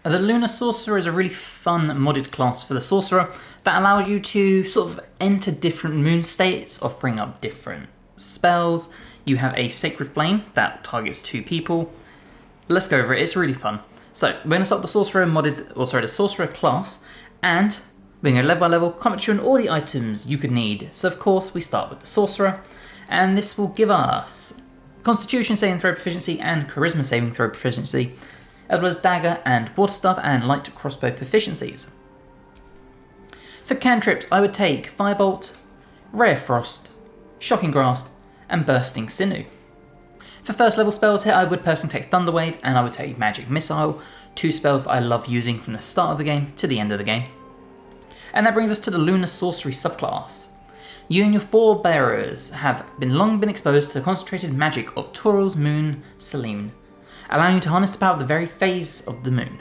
The Lunar Sorcerer is a really fun modded class for the Sorcerer that allows you to sort of enter different moon states, offering up different spells. You have a Sacred Flame that targets 2 people. Let's go over it, it's really fun. So we're going to start the Sorcerer the Sorcerer class, and we're going to go level by level, combat you on all the items you could need. So of course we start with the Sorcerer, and this will give us Constitution saving throw proficiency and Charisma saving throw proficiency, as well as dagger and water staff and light crossbow proficiencies. For cantrips, I would take Firebolt, Ray of Frost, Shocking Grasp, and Bursting Sinew. For first level spells here, I would personally take Thunderwave and I would take Magic Missile, 2 spells that I love using from the start of the game to the end of the game. And that brings us to the Lunar Sorcery subclass. You and your forebearers have long been exposed to the concentrated magic of Toral's moon, Selene, allowing you to harness the power of the very phase of the moon.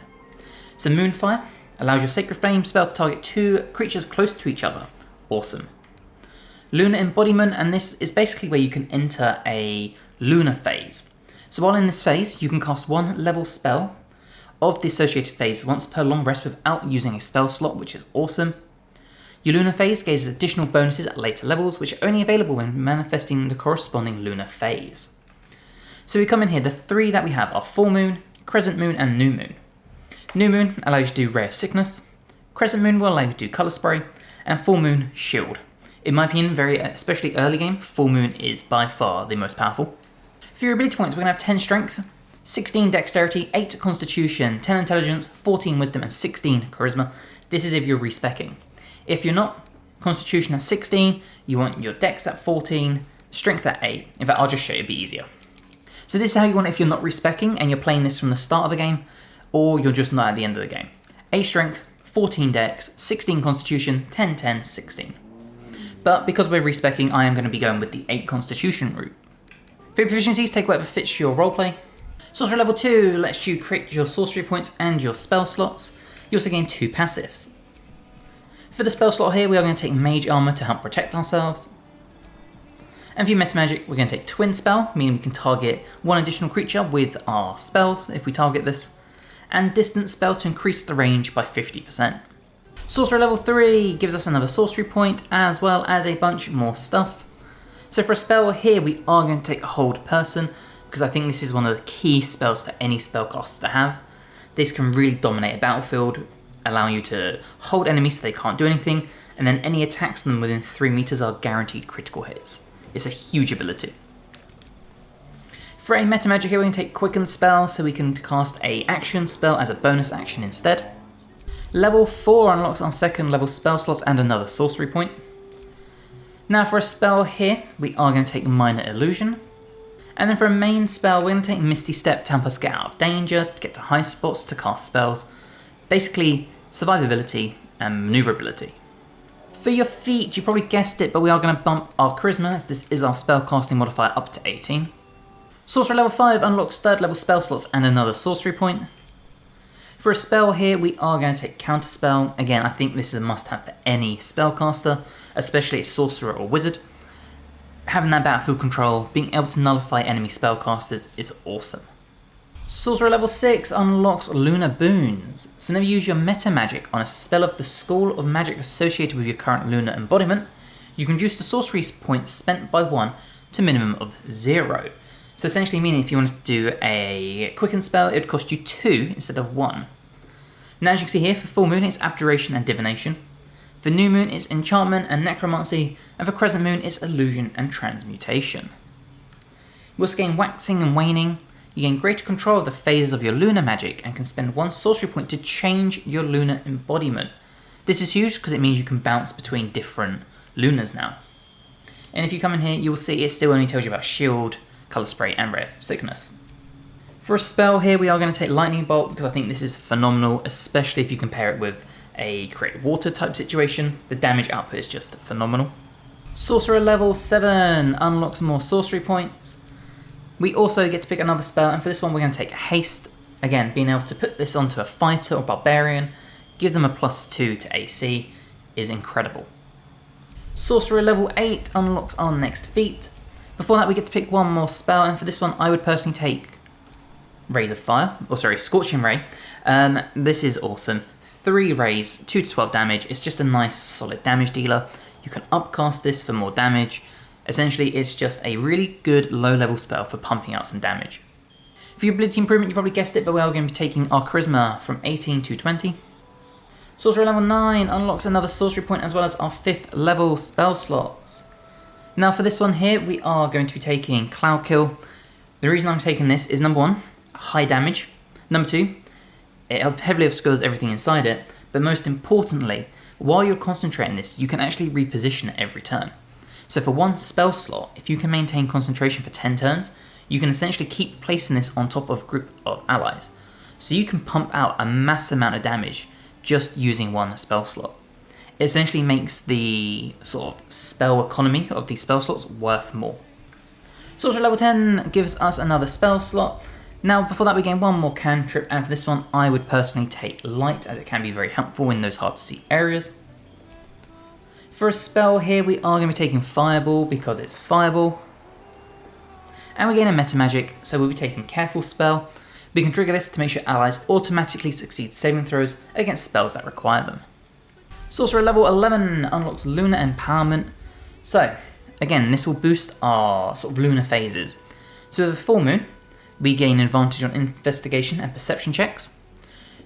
So Moonfire allows your Sacred Flame spell to target 2 creatures close to each other. Awesome. Lunar Embodiment, and this is basically where you can enter a lunar phase. So while in this phase, you can cast 1 level spell of the associated phase once per long rest without using a spell slot, which is awesome. Your lunar phase gains additional bonuses at later levels, which are only available when manifesting the corresponding lunar phase. So we come in here, the 3 that we have are Full Moon, Crescent Moon, and New Moon. New Moon allows you to do Ray of Sickness, Crescent Moon will allow you to do Colour Spray, and Full Moon, Shield. In my opinion, especially early game, Full Moon is by far the most powerful. For your ability points, we're going to have 10 Strength, 16 Dexterity, 8 Constitution, 10 Intelligence, 14 Wisdom, and 16 Charisma. This is if you're respecking. If you're not, Constitution at 16, you want your Dex at 14, Strength at 8. In fact, I'll just show you, it'll be easier. So this is how you want it if you're not respecking and you're playing this from the start of the game, or you're just not at the end of the game. 8 Strength, 14 Dex, 16 Constitution, 10, 10, 16. But because we're respecking, I am going to be going with the 8 Constitution route. For your proficiencies, take whatever fits your roleplay. Sorcerer level 2 lets you create your sorcery points and your spell slots. You also gain 2 passives. For the spell slot here, we are going to take Mage Armor to help protect ourselves. And for your meta magic, we're going to take Twin Spell, meaning we can target 1 additional creature with our spells if we target this, and Distance Spell to increase the range by 50%. Sorcerer level 3 gives us another sorcery point, as well as a bunch more stuff. So for a spell here, we are going to take Hold Person, because I think this is one of the key spells for any spellcaster to have. This can really dominate a battlefield, allowing you to hold enemies so they can't do anything, and then any attacks on them within 3 meters are guaranteed critical hits. It's a huge ability. For a meta magic here, we can take Quicken Spell, so we can cast a action spell as a bonus action instead. Level 4 unlocks our 2nd level spell slots and another sorcery point. Now for a spell here, we are going to take Minor Illusion. And then for a main spell, we're going to take Misty Step to help us get out of danger, to get to high spots, to cast spells. Basically, survivability and maneuverability. For your feat, you probably guessed it, but we are going to bump our Charisma, as this is our spellcasting modifier, up to 18. Sorcerer level 5 unlocks 3rd level spell slots and another sorcery point. For a spell here, we are going to take Counterspell. Again, I think this is a must-have for any spellcaster, especially a sorcerer or wizard. Having that battlefield control, being able to nullify enemy spellcasters is awesome. Sorcerer level 6 unlocks Lunar Boons, so whenever you use your meta magic on a spell of the School of Magic associated with your current lunar embodiment, you can reduce the sorcery points spent by 1 to a minimum of 0. So essentially meaning if you wanted to do a Quicken spell, it would cost you 2 instead of 1. Now as you can see here, for Full Moon it's Abjuration and Divination. For New Moon it's Enchantment and Necromancy, and for Crescent Moon it's Illusion and Transmutation. You also gain Waxing and Waning. You gain greater control of the phases of your lunar magic and can spend 1 sorcery point to change your lunar embodiment. This is huge because it means you can bounce between different lunars now. And if you come in here, you will see it still only tells you about Shield, Colour Spray, and Ray of Sickness. For a spell here, we are going to take Lightning Bolt because I think this is phenomenal, especially if you compare it with a Create Water type situation. The damage output is just phenomenal. Sorcerer level 7 unlocks more sorcery points. We also get to pick another spell, and for this one we're going to take Haste. Again, being able to put this onto a fighter or barbarian, give them a +2 to AC, is incredible. Sorcerer level 8 unlocks our next feat. Before that we get to pick one more spell, and for this one I would personally take Rays of Fire, or sorry, Scorching Ray. This is awesome. 3 rays, 2 to 12 damage. It's just a nice solid damage dealer. You can upcast this for more damage. Essentially, it's just a really good low-level spell for pumping out some damage. For your ability improvement, you probably guessed it, but we are going to be taking our Charisma from 18 to 20. Sorcerer level 9 unlocks another sorcery point as well as our 5th level spell slots. Now for this one here, we are going to be taking Cloud Kill. The reason I'm taking this is number 1, high damage. Number 2, it heavily obscures everything inside it, but most importantly, while you're concentrating this, you can actually reposition it every turn. So for one spell slot, if you can maintain concentration for 10 turns, you can essentially keep placing this on top of a group of allies. So you can pump out a mass amount of damage just using one spell slot. It essentially makes the sort of spell economy of these spell slots worth more. Sorcerer level 10 gives us another spell slot. Now before that we gain one more cantrip, and for this one I would personally take Light, as it can be very helpful in those hard to see areas. For a spell here we are going to be taking Fireball because it's Fireball. And we gain a Meta Magic, so we'll be taking Careful Spell. We can trigger this to make sure allies automatically succeed saving throws against spells that require them. Sorcerer level 11 unlocks Lunar Empowerment. So again, this will boost our sort of lunar phases. So with a full moon, we gain advantage on investigation and perception checks.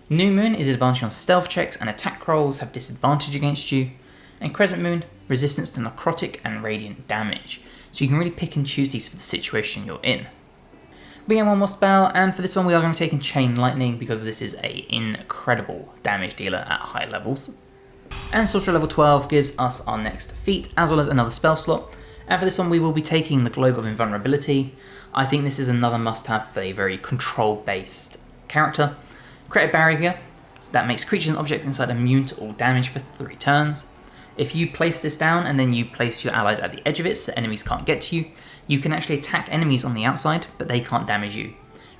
New moon is advantage on stealth checks and attack rolls have disadvantage against you. And crescent moon, resistance to necrotic and radiant damage. So you can really pick and choose these for the situation you're in. We get one more spell, and for this one we are going to be taking Chain Lightning because this is an incredible damage dealer at high levels. And Sorcerer level 12 gives us our next feat as well as another spell slot. And for this one we will be taking the Globe of Invulnerability. I think this is another must-have for a very control-based character. Create a barrier here, so that makes creatures and objects inside immune to all damage for 3 turns. If you place this down and then you place your allies at the edge of it so enemies can't get to you, you can actually attack enemies on the outside, but they can't damage you.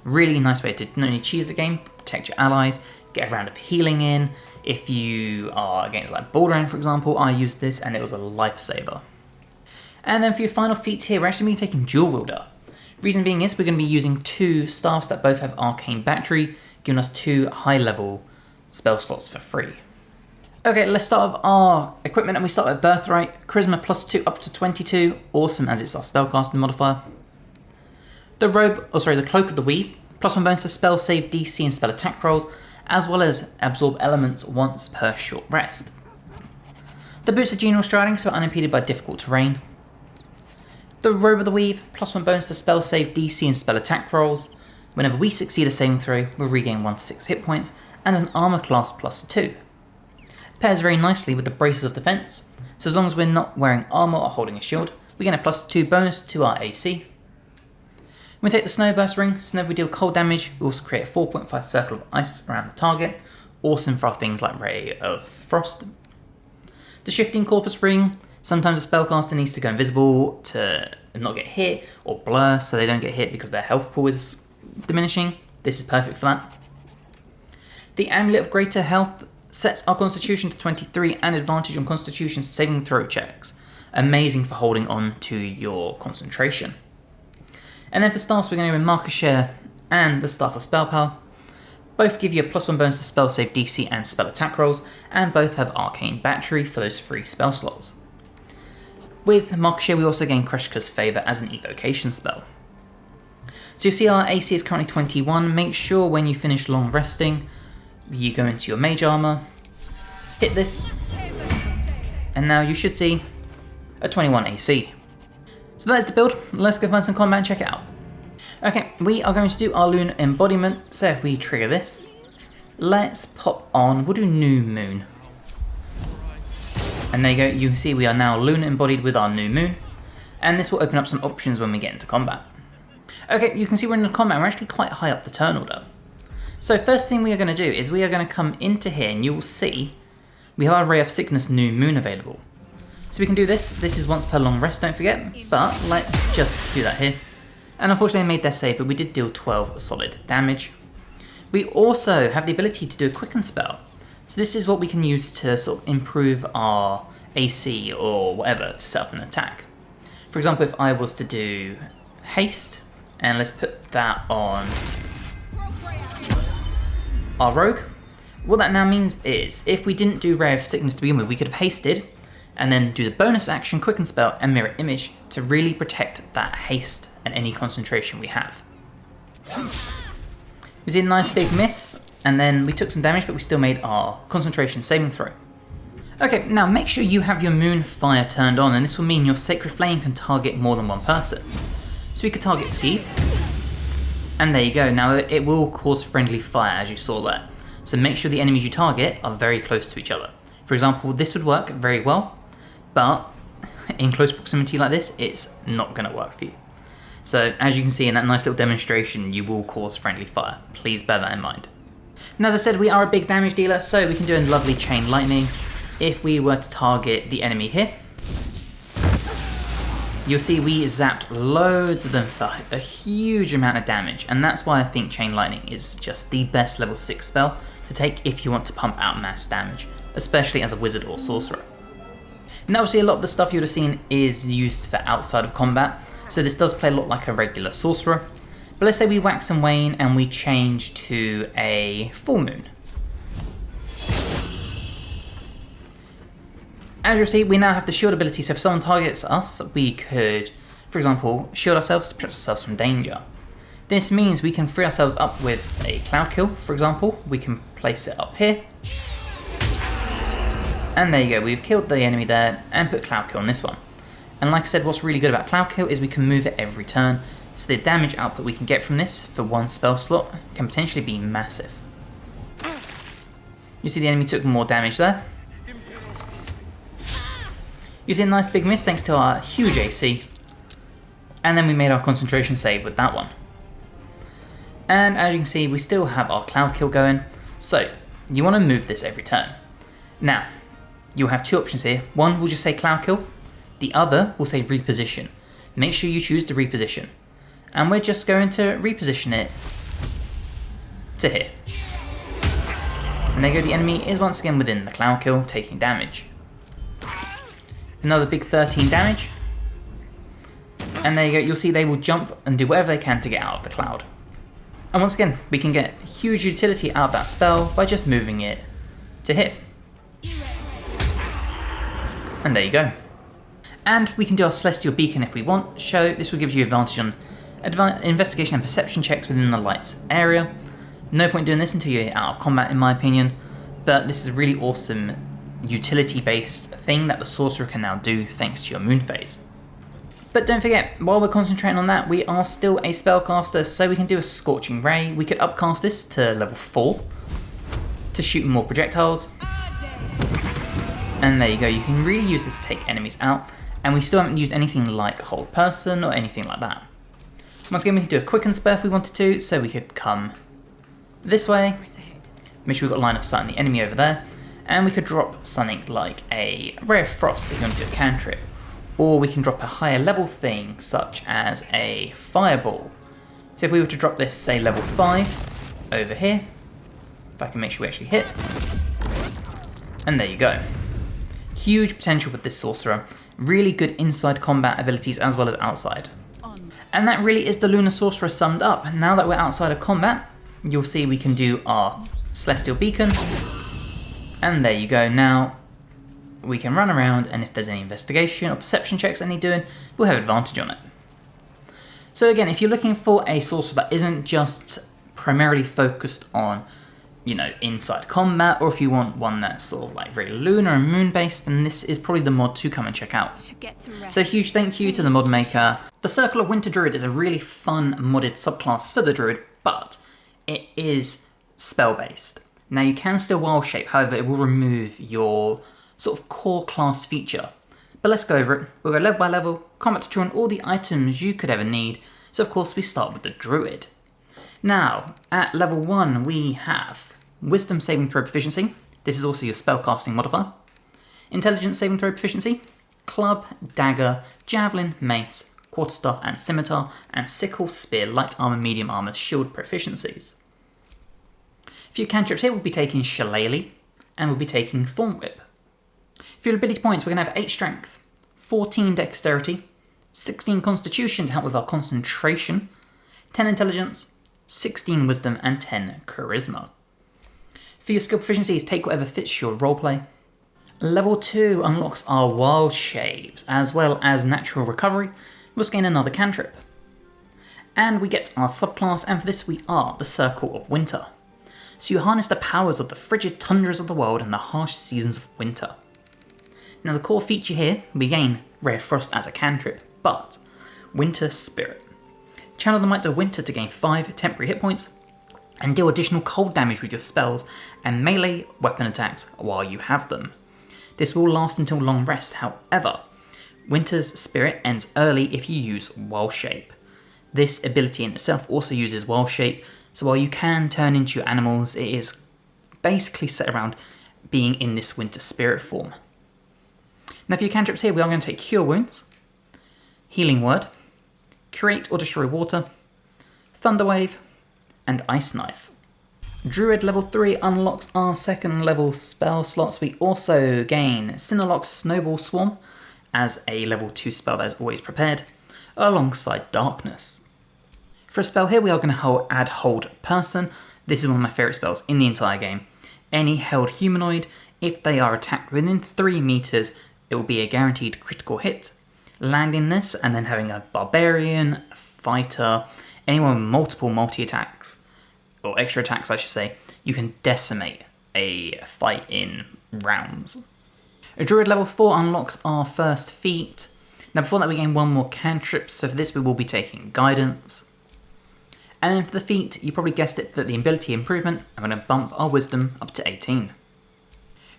Really nice way to not only cheese the game, protect your allies, get a round of healing in. If you are against like Baldur, for example, I used this and it was a lifesaver. And then for your final feat here, we're actually going to be taking Dual Wielder. Reason being is we're going to be using 2 staffs that both have Arcane Battery, giving us 2 high level spell slots for free. Okay, let's start with our equipment, and we start with Birthright. Charisma +2 up to 22, awesome as it's our spellcasting modifier. The Cloak of the Weave, +1 bonus to spell save DC and spell attack rolls, as well as absorb elements once per short rest. The Boots of Genial Striding, so we're unimpeded by difficult terrain. The Robe of the Weave, +1 bonus to spell save DC and spell attack rolls. Whenever we succeed a saving throw, we'll regain 1 to 6 hit points, and an armor class +2. Pairs very nicely with the Braces of Defense, so as long as we're not wearing armor or holding a shield, we get a +2 bonus to our AC. When we take the Snowburst Ring, so whenever we deal cold damage, we also create a 4.5 circle of ice around the target, awesome for our things like Ray of Frost. The Shifting Corpus Ring, sometimes a spellcaster needs to go invisible to not get hit, or blur so they don't get hit because their health pool is diminishing. This is perfect for that. The Amulet of Greater Health sets our Constitution to 23 and advantage on Constitution saving throw checks. Amazing for holding on to your concentration. And then for staffs we're going to go with Marcus Share and the Staff of Spell Power. Both give you a +1 bonus to spell save DC and spell attack rolls, and both have Arcane Battery for those free spell slots. With Marcus Share we also gain Kreshka's Favour as an evocation spell. So you'll see our AC is currently 21, make sure when you finish long resting, you go into your mage armor, hit this, and now you should see a 21 AC. So that is the build. Let's go find some combat and check it out. Okay, we are going to do our Lunar Embodiment. So if we trigger this, let's pop on, we'll do New Moon. And there you go, you can see we are now Lunar Embodied with our New Moon. And this will open up some options when we get into combat. Okay, you can see we're in the combat, we're actually quite high up the turn order. So first thing we are going to do is we are going to come into here and you will see we have our Ray of Sickness New Moon available. So we can do this. This is once per long rest, don't forget. But let's just do that here. And unfortunately I made their save, but we did deal 12 solid damage. We also have the ability to do a Quicken spell. So this is what we can use to sort of improve our AC or whatever to set up an attack. For example, if I was to do Haste, and let's put that on our rogue. What that now means is, if we didn't do Ray of Sickness to begin with, we could have hasted, and then do the bonus action, Quicken Spell, and Mirror Image to really protect that haste and any concentration we have. We did a nice big miss, and then we took some damage, but we still made our concentration saving throw. Okay, now make sure you have your Moon Fire turned on, and this will mean your Sacred Flame can target more than one person. So we could target Skeeve, and there you go. Now it will cause friendly fire, as you saw there. So make sure the enemies you target are very close to each other. For example, this would work very well, but in close proximity like this, it's not going to work for you. So as you can see in that nice little demonstration, you will cause friendly fire. Please bear that in mind. And as I said, we are a big damage dealer, so we can do a lovely chain lightning. If we were to target the enemy here, you'll see we zapped loads of them for a huge amount of damage, and that's why I think Chain Lightning is just the best level 6 spell to take if you want to pump out mass damage, especially as a wizard or sorcerer. Now obviously a lot of the stuff you would have seen is used for outside of combat, so this does play a lot like a regular sorcerer. But let's say we wax and wane and we change to a full moon. As you'll see, we now have the shield ability, so if someone targets us, we could, for example, shield ourselves, protect ourselves from danger. This means we can free ourselves up with a Cloud Kill, for example. We can place it up here. And there you go, we've killed the enemy there and put Cloud Kill on this one. And like I said, what's really good about Cloud Kill is we can move it every turn, so the damage output we can get from this for one spell slot can potentially be massive. You see the enemy took more damage there. You see a nice big miss thanks to our huge AC. And then we made our concentration save with that one. And as you can see, we still have our Cloud Kill going. So, you want to move this every turn. Now, you'll have two options here. One will just say Cloud Kill. The other will say Reposition. Make sure you choose the Reposition. And we're just going to reposition it to here. And there you go, the enemy is once again within the Cloud Kill, taking damage. Another big 13 damage. And there you go, you'll see they will jump and do whatever they can to get out of the cloud. And once again, we can get huge utility out of that spell by just moving it to hit. And there you go. And we can do our Celestial Beacon if we want. So this will give you advantage on investigation and perception checks within the lights area. No point doing this until you're out of combat in my opinion, but this is a really awesome utility-based thing that the sorcerer can now do thanks to your moon phase. But don't forget, while we're concentrating on that, we are still a spellcaster, so we can do a Scorching Ray. We could upcast this to level 4 to shoot more projectiles. And there you go, you can really use this to take enemies out, and we still haven't used anything like Hold Person or anything like that. Once again, we can do a Quicken Spell if we wanted to, so we could come this way, make sure we've got line of sight on the enemy over there, and we could drop something like a Ray of Frost if you want to do a cantrip. Or we can drop a higher level thing, such as a Fireball. So if we were to drop this, say level 5, over here, if I can make sure we actually hit, and there you go. Huge potential with this sorcerer, really good inside combat abilities as well as outside. And that really is the Lunar Sorcerer summed up. Now that we're outside of combat, you'll see we can do our Celestial Beacon, and there you go. Now we can run around, and if there's any investigation or perception checks that need doing, we'll have advantage on it. So again, if you're looking for a sorcerer that isn't just primarily focused on, you know, inside combat, or if you want one that's sort of like very lunar and moon based, then this is probably the mod to come and check out. So huge thank you to the mod maker. The Circle of Winter Druid is a really fun modded subclass for the Druid, but it is spell based. Now you can still wild shape, however it will remove your sort of core class feature. But let's go over it. We'll go level by level, combat tutorial, and all the items you could ever need. So of course we start with the Druid. Now, at level 1 we have Wisdom Saving Throw Proficiency. This is also your spellcasting modifier. Intelligence Saving Throw Proficiency. Club, Dagger, Javelin, Mace, Quarterstaff and Scimitar, and Sickle, Spear, Light Armor, Medium Armor, Shield proficiencies. For your cantrips here we'll be taking Shillelagh, and we'll be taking Thorn Whip. For your ability points, we're going to have 8 Strength, 14 Dexterity, 16 Constitution to help with our concentration, 10 Intelligence, 16 Wisdom, and 10 Charisma. For your skill proficiencies, take whatever fits your roleplay. Level 2 unlocks our wild shapes, as well as natural recovery. We'll gain another cantrip. And we get our subclass, and for this we are the Circle of Winter. So you harness the powers of the frigid tundras of the world and the harsh seasons of winter. Now the core feature here, we gain Ray of Frost as a cantrip, but Winter Spirit. Channel the Might of Winter to gain 5 temporary hit points, and deal additional cold damage with your spells and melee weapon attacks while you have them. This will last until long rest, however, Winter's Spirit ends early if you use Wild Shape. This ability in itself also uses Wild Shape, so while you can turn into your animals, it is basically set around being in this Winter Spirit form. Now for your cantrips here, we are going to take Cure Wounds, Healing Word, Create or Destroy Water, Thunder Wave, and Ice Knife. Druid level 3 unlocks our second level spell slots. We also gain Sinalock's Snowball Swarm as a level 2 spell that is always prepared, alongside Darkness. For a spell here, we are going to add Hold Person. This is one of my favourite spells in the entire game. Any held humanoid, if they are attacked within 3 meters, it will be a guaranteed critical hit. Landing this and then having a barbarian, fighter, anyone with multiple multi-attacks, or extra attacks I should say, you can decimate a fight in rounds. A Druid level 4 unlocks our first feat. Now before that we gain one more cantrip, so for this we will be taking Guidance. And then for the feat, you probably guessed it, but the ability improvement, I'm going to bump our Wisdom up to 18.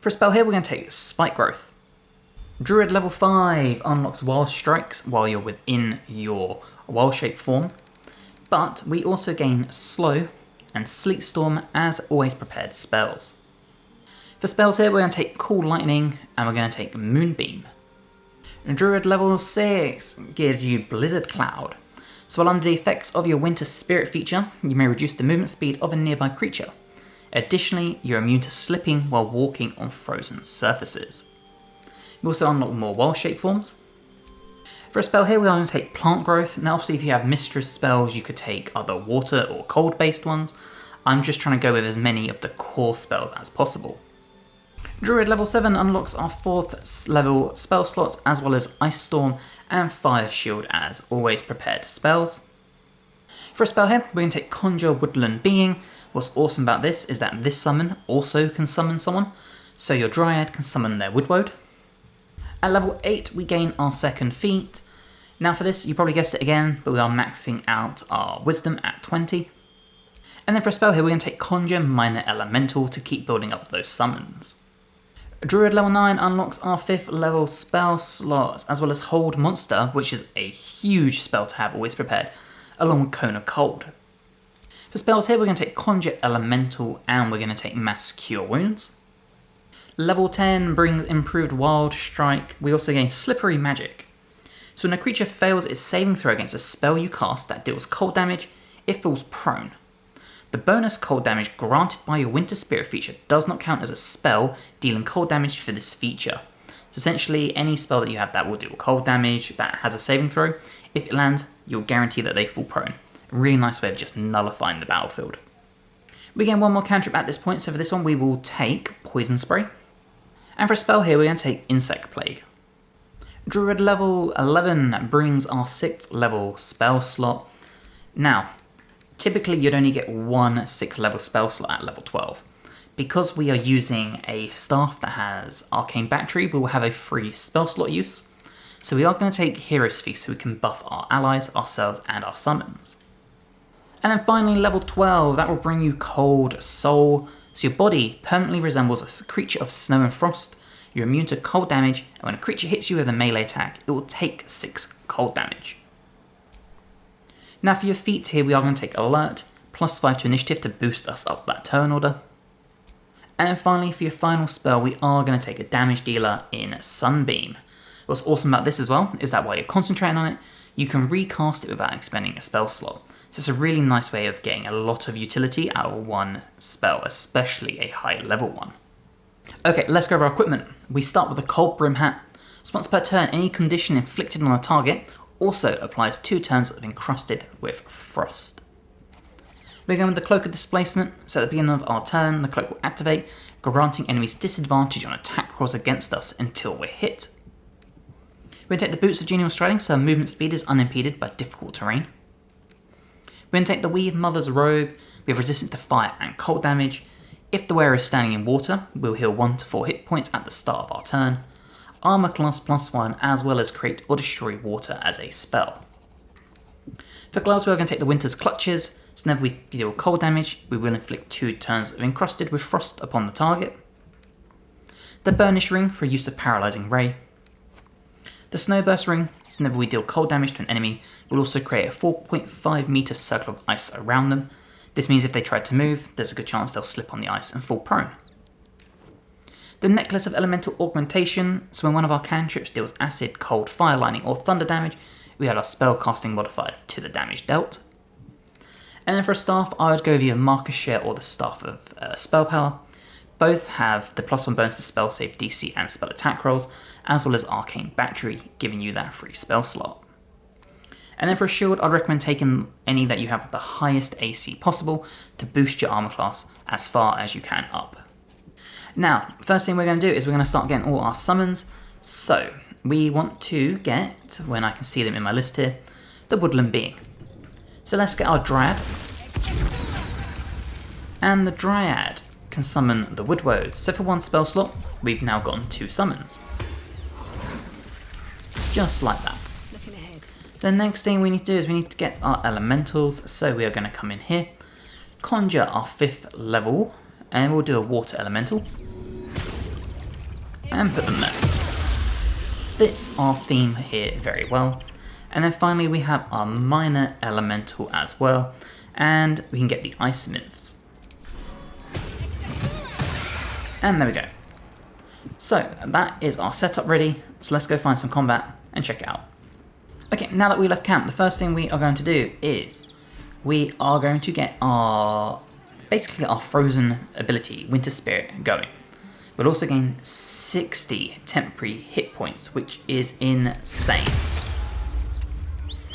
For a spell here we're going to take Spike Growth. Druid level 5 unlocks Wild Strikes while you're within your Wild Shape form, but we also gain Slow and Sleet Storm as always prepared spells. For spells here we're going to take Cool Lightning and we're going to take Moonbeam. Druid level 6 gives you Blizzard Cloud, so while under the effects of your Winter Spirit feature you may reduce the movement speed of a nearby creature. Additionally, you're immune to slipping while walking on frozen surfaces. We also unlock more wild shape forms. For a spell here we're going to take Plant Growth. Now obviously if you have Mistress spells you could take other water or cold based ones. I'm just trying to go with as many of the core spells as possible. Druid level 7 unlocks our 4th level spell slots as well as Ice Storm and Fire Shield as always prepared spells. For a spell here we're going to take Conjure Woodland Being. What's awesome about this is that this summon also can summon someone, so your Dryad can summon their Woodwode. At level 8 we gain our second feat. Now for this you probably guessed it again, but we are maxing out our Wisdom at 20. And then for a spell here we're going to take Conjure Minor Elemental to keep building up those summons. Druid level 9 unlocks our 5th level spell slot as well as Hold Monster, which is a huge spell to have always prepared, along with Cone of Cold. For spells here we're going to take Conjure Elemental and we're going to take Mass Cure Wounds. Level 10 brings improved Wild Strike. We also gain Slippery Magic. So when a creature fails its saving throw against a spell you cast that deals cold damage, it falls prone. The bonus cold damage granted by your Winter Spirit feature does not count as a spell dealing cold damage for this feature. So essentially any spell that you have that will deal cold damage that has a saving throw, if it lands you'll guarantee that they fall prone. A really nice way of just nullifying the battlefield. We gain one more cantrip at this point, so for this one we will take Poison Spray. And for a spell here we're going to take Insect Plague. Druid level 11 brings our 6th level spell slot. Now, typically you'd only get one 6th level spell slot at level 12. Because we are using a staff that has Arcane Battery, we will have a free spell slot use. So we are going to take Hero's Feast so we can buff our allies, ourselves and our summons. And then finally level 12, that will bring you Cold Soul. So your body permanently resembles a creature of snow and frost. You're immune to cold damage, and when a creature hits you with a melee attack, it will take 6 cold damage. Now for your feats here, we are going to take Alert, +5 to Initiative to boost us up that turn order. And then finally for your final spell, we are going to take a damage dealer in Sunbeam. What's awesome about this as well is that while you're concentrating on it, you can recast it without expending a spell slot. So it's a really nice way of getting a lot of utility out of one spell, especially a high level one. Okay, let's go over our equipment. We start with a Cold Brim Hat. So once per turn, any condition inflicted on a target also applies 2 turns of Encrusted with Frost. We're going with the Cloak of Displacement, so at the beginning of our turn, the Cloak will activate, granting enemies disadvantage on attack rolls against us until we're hit. We're going to take the Boots of Genial Striding, so our movement speed is unimpeded by difficult terrain. We're going to take the Weave Mother's Robe, we have resistance to fire and cold damage. If the wearer is standing in water, we'll heal 1 to 4 hit points at the start of our turn. Armor class +1, as well as create or destroy water as a spell. For gloves, we're going to take the Winter's Clutches, so whenever we deal cold damage, we will inflict 2 turns of encrusted with frost upon the target. The Burnish Ring for use of Paralysing Ray. The Snowburst Ring, so whenever we deal cold damage to an enemy, will also create a 4.5 meter circle of ice around them. This means if they try to move, there's a good chance they'll slip on the ice and fall prone. The Necklace of Elemental Augmentation, so when one of our cantrips deals acid, cold, fire, lightning or thunder damage, we add our spellcasting modifier to the damage dealt. And then for a staff, I would go via Marcus Share or the Staff of Spell Power. Both have the +1 bonus to spell save DC and spell attack rolls, as well as Arcane Battery, giving you that free spell slot. And then for a shield, I'd recommend taking any that you have the highest AC possible to boost your armor class as far as you can up. Now, first thing we're going to do is we're going to start getting all our summons. So, we want to get, when I can see them in my list here, the Woodland Being. So let's get our Dryad. And the Dryad can summon the Woodwoad. So for 1 spell slot, we've now gotten 2 summons. Just like that. The next thing we need to do is we need to get our elementals. So we are going to come in here, conjure our 5th level, and we'll do a water elemental. And put them there. Fits our theme here very well. And then finally we have our minor elemental as well, and we can get the ice nymphs. And there we go. So that is our setup ready, so let's go find some combat and check it out. Okay, now that we left camp, the first thing we are going to do is we are going to get basically our frozen ability, Winter Spirit, going. We'll also gain 60 temporary hit points, which is insane.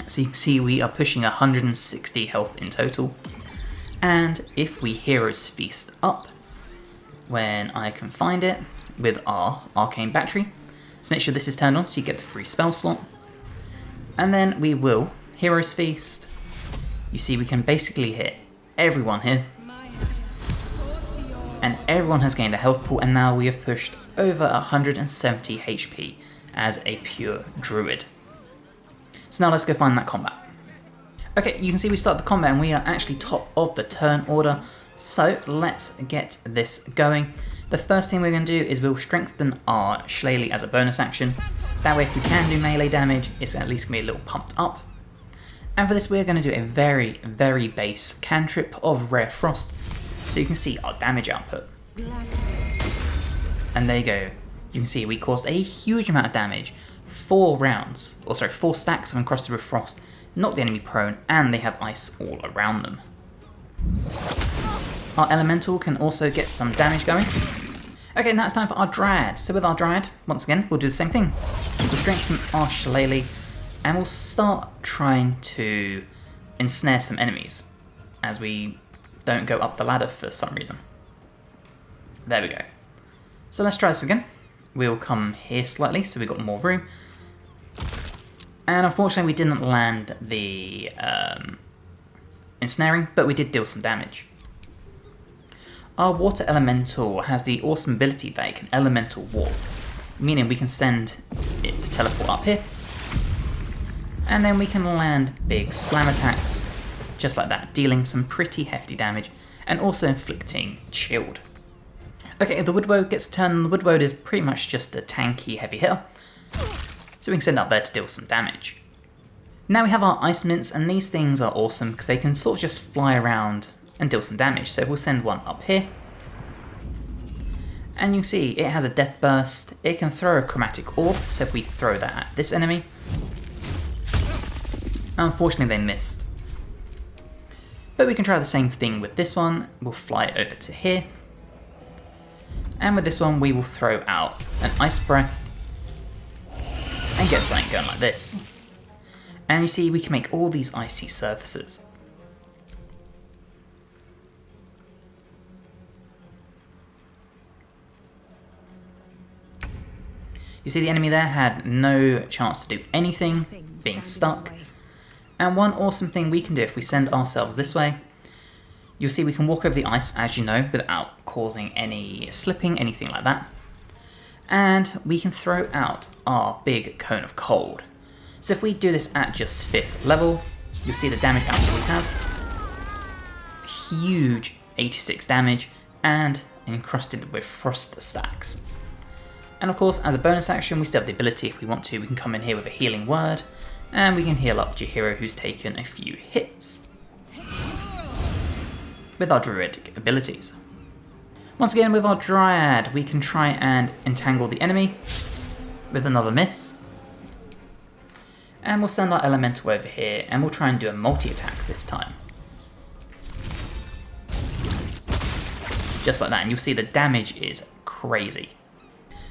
So you can see we are pushing 160 health in total. And if we Hero's Feast up, when I can find it, with our Arcane Battery, so make sure this is turned on so you get the free spell slot. And then we will Hero's Feast. You see we can basically hit everyone here. And everyone has gained a health pool, and now we have pushed over 170 HP as a pure Druid. So now let's go find that combat. Okay, you can see we start the combat and we are actually top of the turn order. So let's get this going. The first thing we're going to do is we'll strengthen our Shillelagh as a bonus action. That way if we can do melee damage, it's at least going to be a little pumped up. And for this we're going to do a very, very base cantrip of Rare Frost. So you can see our damage output. And there you go. You can see we caused a huge amount of damage. 4 stacks of Encrusted with Frost, knock the enemy prone, and they have ice all around them. Our Elemental can also get some damage going. Okay, now it's time for our Dryad. So with our Dryad, once again, we'll do the same thing. We'll strengthen our Shillelagh, and we'll start trying to ensnare some enemies, as we don't go up the ladder for some reason. There we go. So let's try this again. We'll come here slightly, so we've got more room. And unfortunately we didn't land the ensnaring, but we did deal some damage. Our Water Elemental has the awesome ability that it can Elemental Warp, meaning we can send it to teleport up here. And then we can land big slam attacks, just like that, dealing some pretty hefty damage, and also inflicting chilled. Okay, the Woodwoad gets a turn. The Woodwoad is pretty much just a tanky heavy hitter, so we can send up there to deal some damage. Now we have our Ice Mints, and these things are awesome because they can sort of just fly around and deal some damage. So we'll send one up here. And you can see it has a Death Burst. It can throw a Chromatic Orb, so if we throw that at this enemy. Unfortunately they missed. But we can try the same thing with this one. We'll fly it over to here. And with this one we will throw out an Ice Breath and get something going like this. And you see we can make all these icy surfaces. You see the enemy there had no chance to do anything, being stuck. And one awesome thing we can do if we send ourselves this way, you'll see we can walk over the ice, as you know, without causing any slipping, anything like that. And we can throw out our big cone of cold. So if we do this at just 5th level, you'll see the damage output we have. Huge 86 damage and encrusted with frost stacks. And of course, as a bonus action, we still have the ability, if we want to, we can come in here with a healing word, and we can heal up your hero who's taken a few hits with our druidic abilities. Once again, with our dryad, we can try and entangle the enemy with another miss. And we'll send our elemental over here, and we'll try and do a multi-attack this time. Just like that, and you'll see the damage is crazy.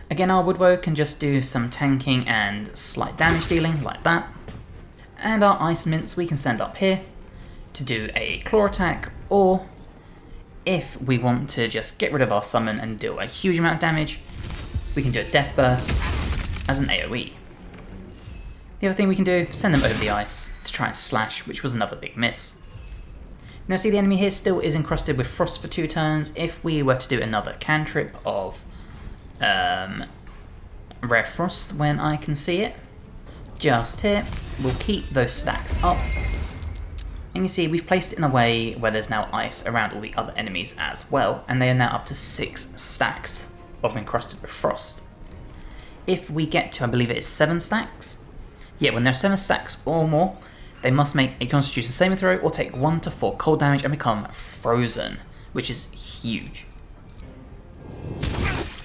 Again, our woodwoe can just do some tanking and slight damage dealing, like that. And our ice mints we can send up here to do a claw attack, or if we want to just get rid of our summon and deal a huge amount of damage, we can do a death burst as an AoE. The other thing we can do, send them over the ice to try and slash, which was another big miss. Now see the enemy here still is encrusted with frost for 2 turns. If we were to do another cantrip of Rare Frost when I can see it, just here, we'll keep those stacks up. And you see we've placed it in a way where there's now ice around all the other enemies as well, and they are now up to 6 stacks of encrusted with frost. If we get to, I believe it is 7 stacks, yeah, when there are 7 stacks or more, they must make a Constitution saving throw or take 1 to 4 cold damage and become frozen, which is huge.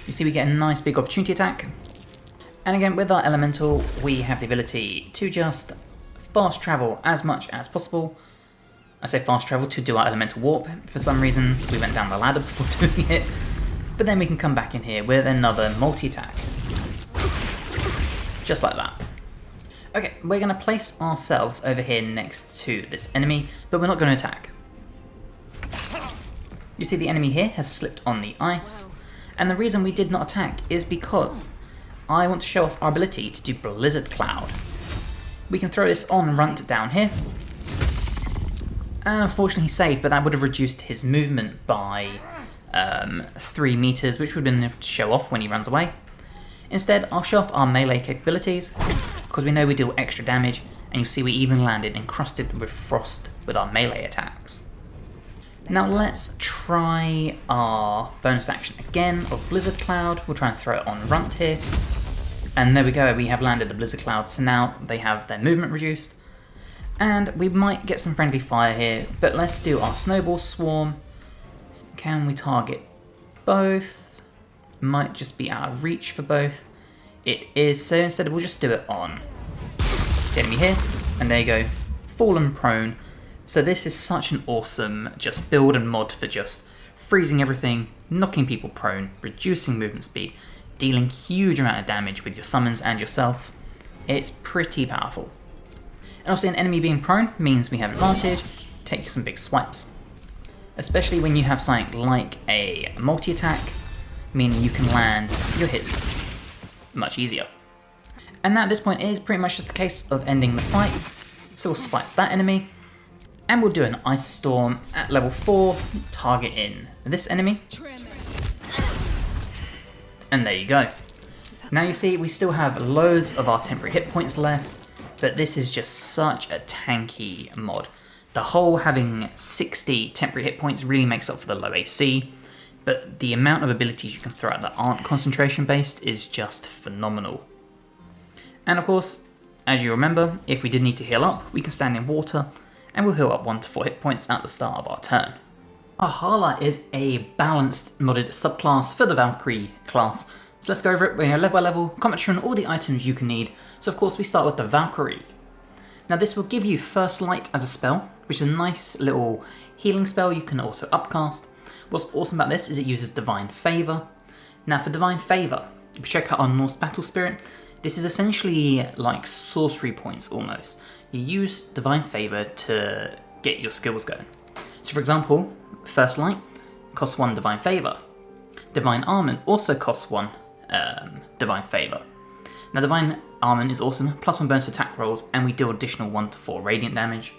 You see we get a nice big opportunity attack. And again, with our elemental, we have the ability to just fast travel as much as possible. I say fast travel to do our elemental warp. For some reason, we went down the ladder before doing it. But then we can come back in here with another multi-attack. Just like that. Okay, we're going to place ourselves over here next to this enemy, but we're not going to attack. You see the enemy here has slipped on the ice, and the reason we did not attack is because I want to show off our ability to do Blizzard Cloud. We can throw this on Runt down here, and unfortunately he saved, but that would have reduced his movement by 3 meters, which would have been enough to show off when he runs away. Instead, I'll show off our melee capabilities, because we know we deal extra damage, and you'll see we even landed encrusted with frost with our melee attacks. Now let's try our bonus action again of Blizzard Cloud. We'll try and throw it on Runt here. And there we go, we have landed the Blizzard Cloud, so now they have their movement reduced. And we might get some friendly fire here, but let's do our Snowball Swarm. Can we target both? Might just be out of reach for both. It is, so instead we'll just do it on the enemy here, and there you go, fallen prone. So this is such an awesome just build and mod for just freezing everything, knocking people prone, reducing movement speed, dealing huge amount of damage with your summons and yourself. It's pretty powerful. And obviously an enemy being prone means we have advantage, take some big swipes. Especially when you have something like a multi-attack, meaning you can land your hits much easier. And that at this point is pretty much just a case of ending the fight. So we'll swipe that enemy, and we'll do an Ice Storm at level 4, targeting this enemy. And there you go. Now you see we still have loads of our temporary hit points left, but this is just such a tanky mod. The whole having 60 temporary hit points really makes up for the low AC, but the amount of abilities you can throw out that aren't concentration based is just phenomenal. And of course, as you remember, if we did need to heal up, we can stand in water, and we'll heal up 1 to 4 hit points at the start of our turn. Our Hala is a balanced modded subclass for the Valkyrie class, so let's go over it. We're going to level by level, commentary on all the items you can need. So of course we start with the Valkyrie. Now this will give you First Light as a spell, which is a nice little healing spell you can also upcast. What's awesome about this is it uses Divine Favour. Now for Divine Favour, if you check out our Norse Battle Spirit, this is essentially like sorcery points almost. You use Divine Favour to get your skills going. So for example, First Light costs 1 Divine Favour. Divine Armament also costs 1 Divine Favour. Now Divine Armament is awesome, +1 bonus attack rolls, and we deal additional 1 to 4 radiant damage.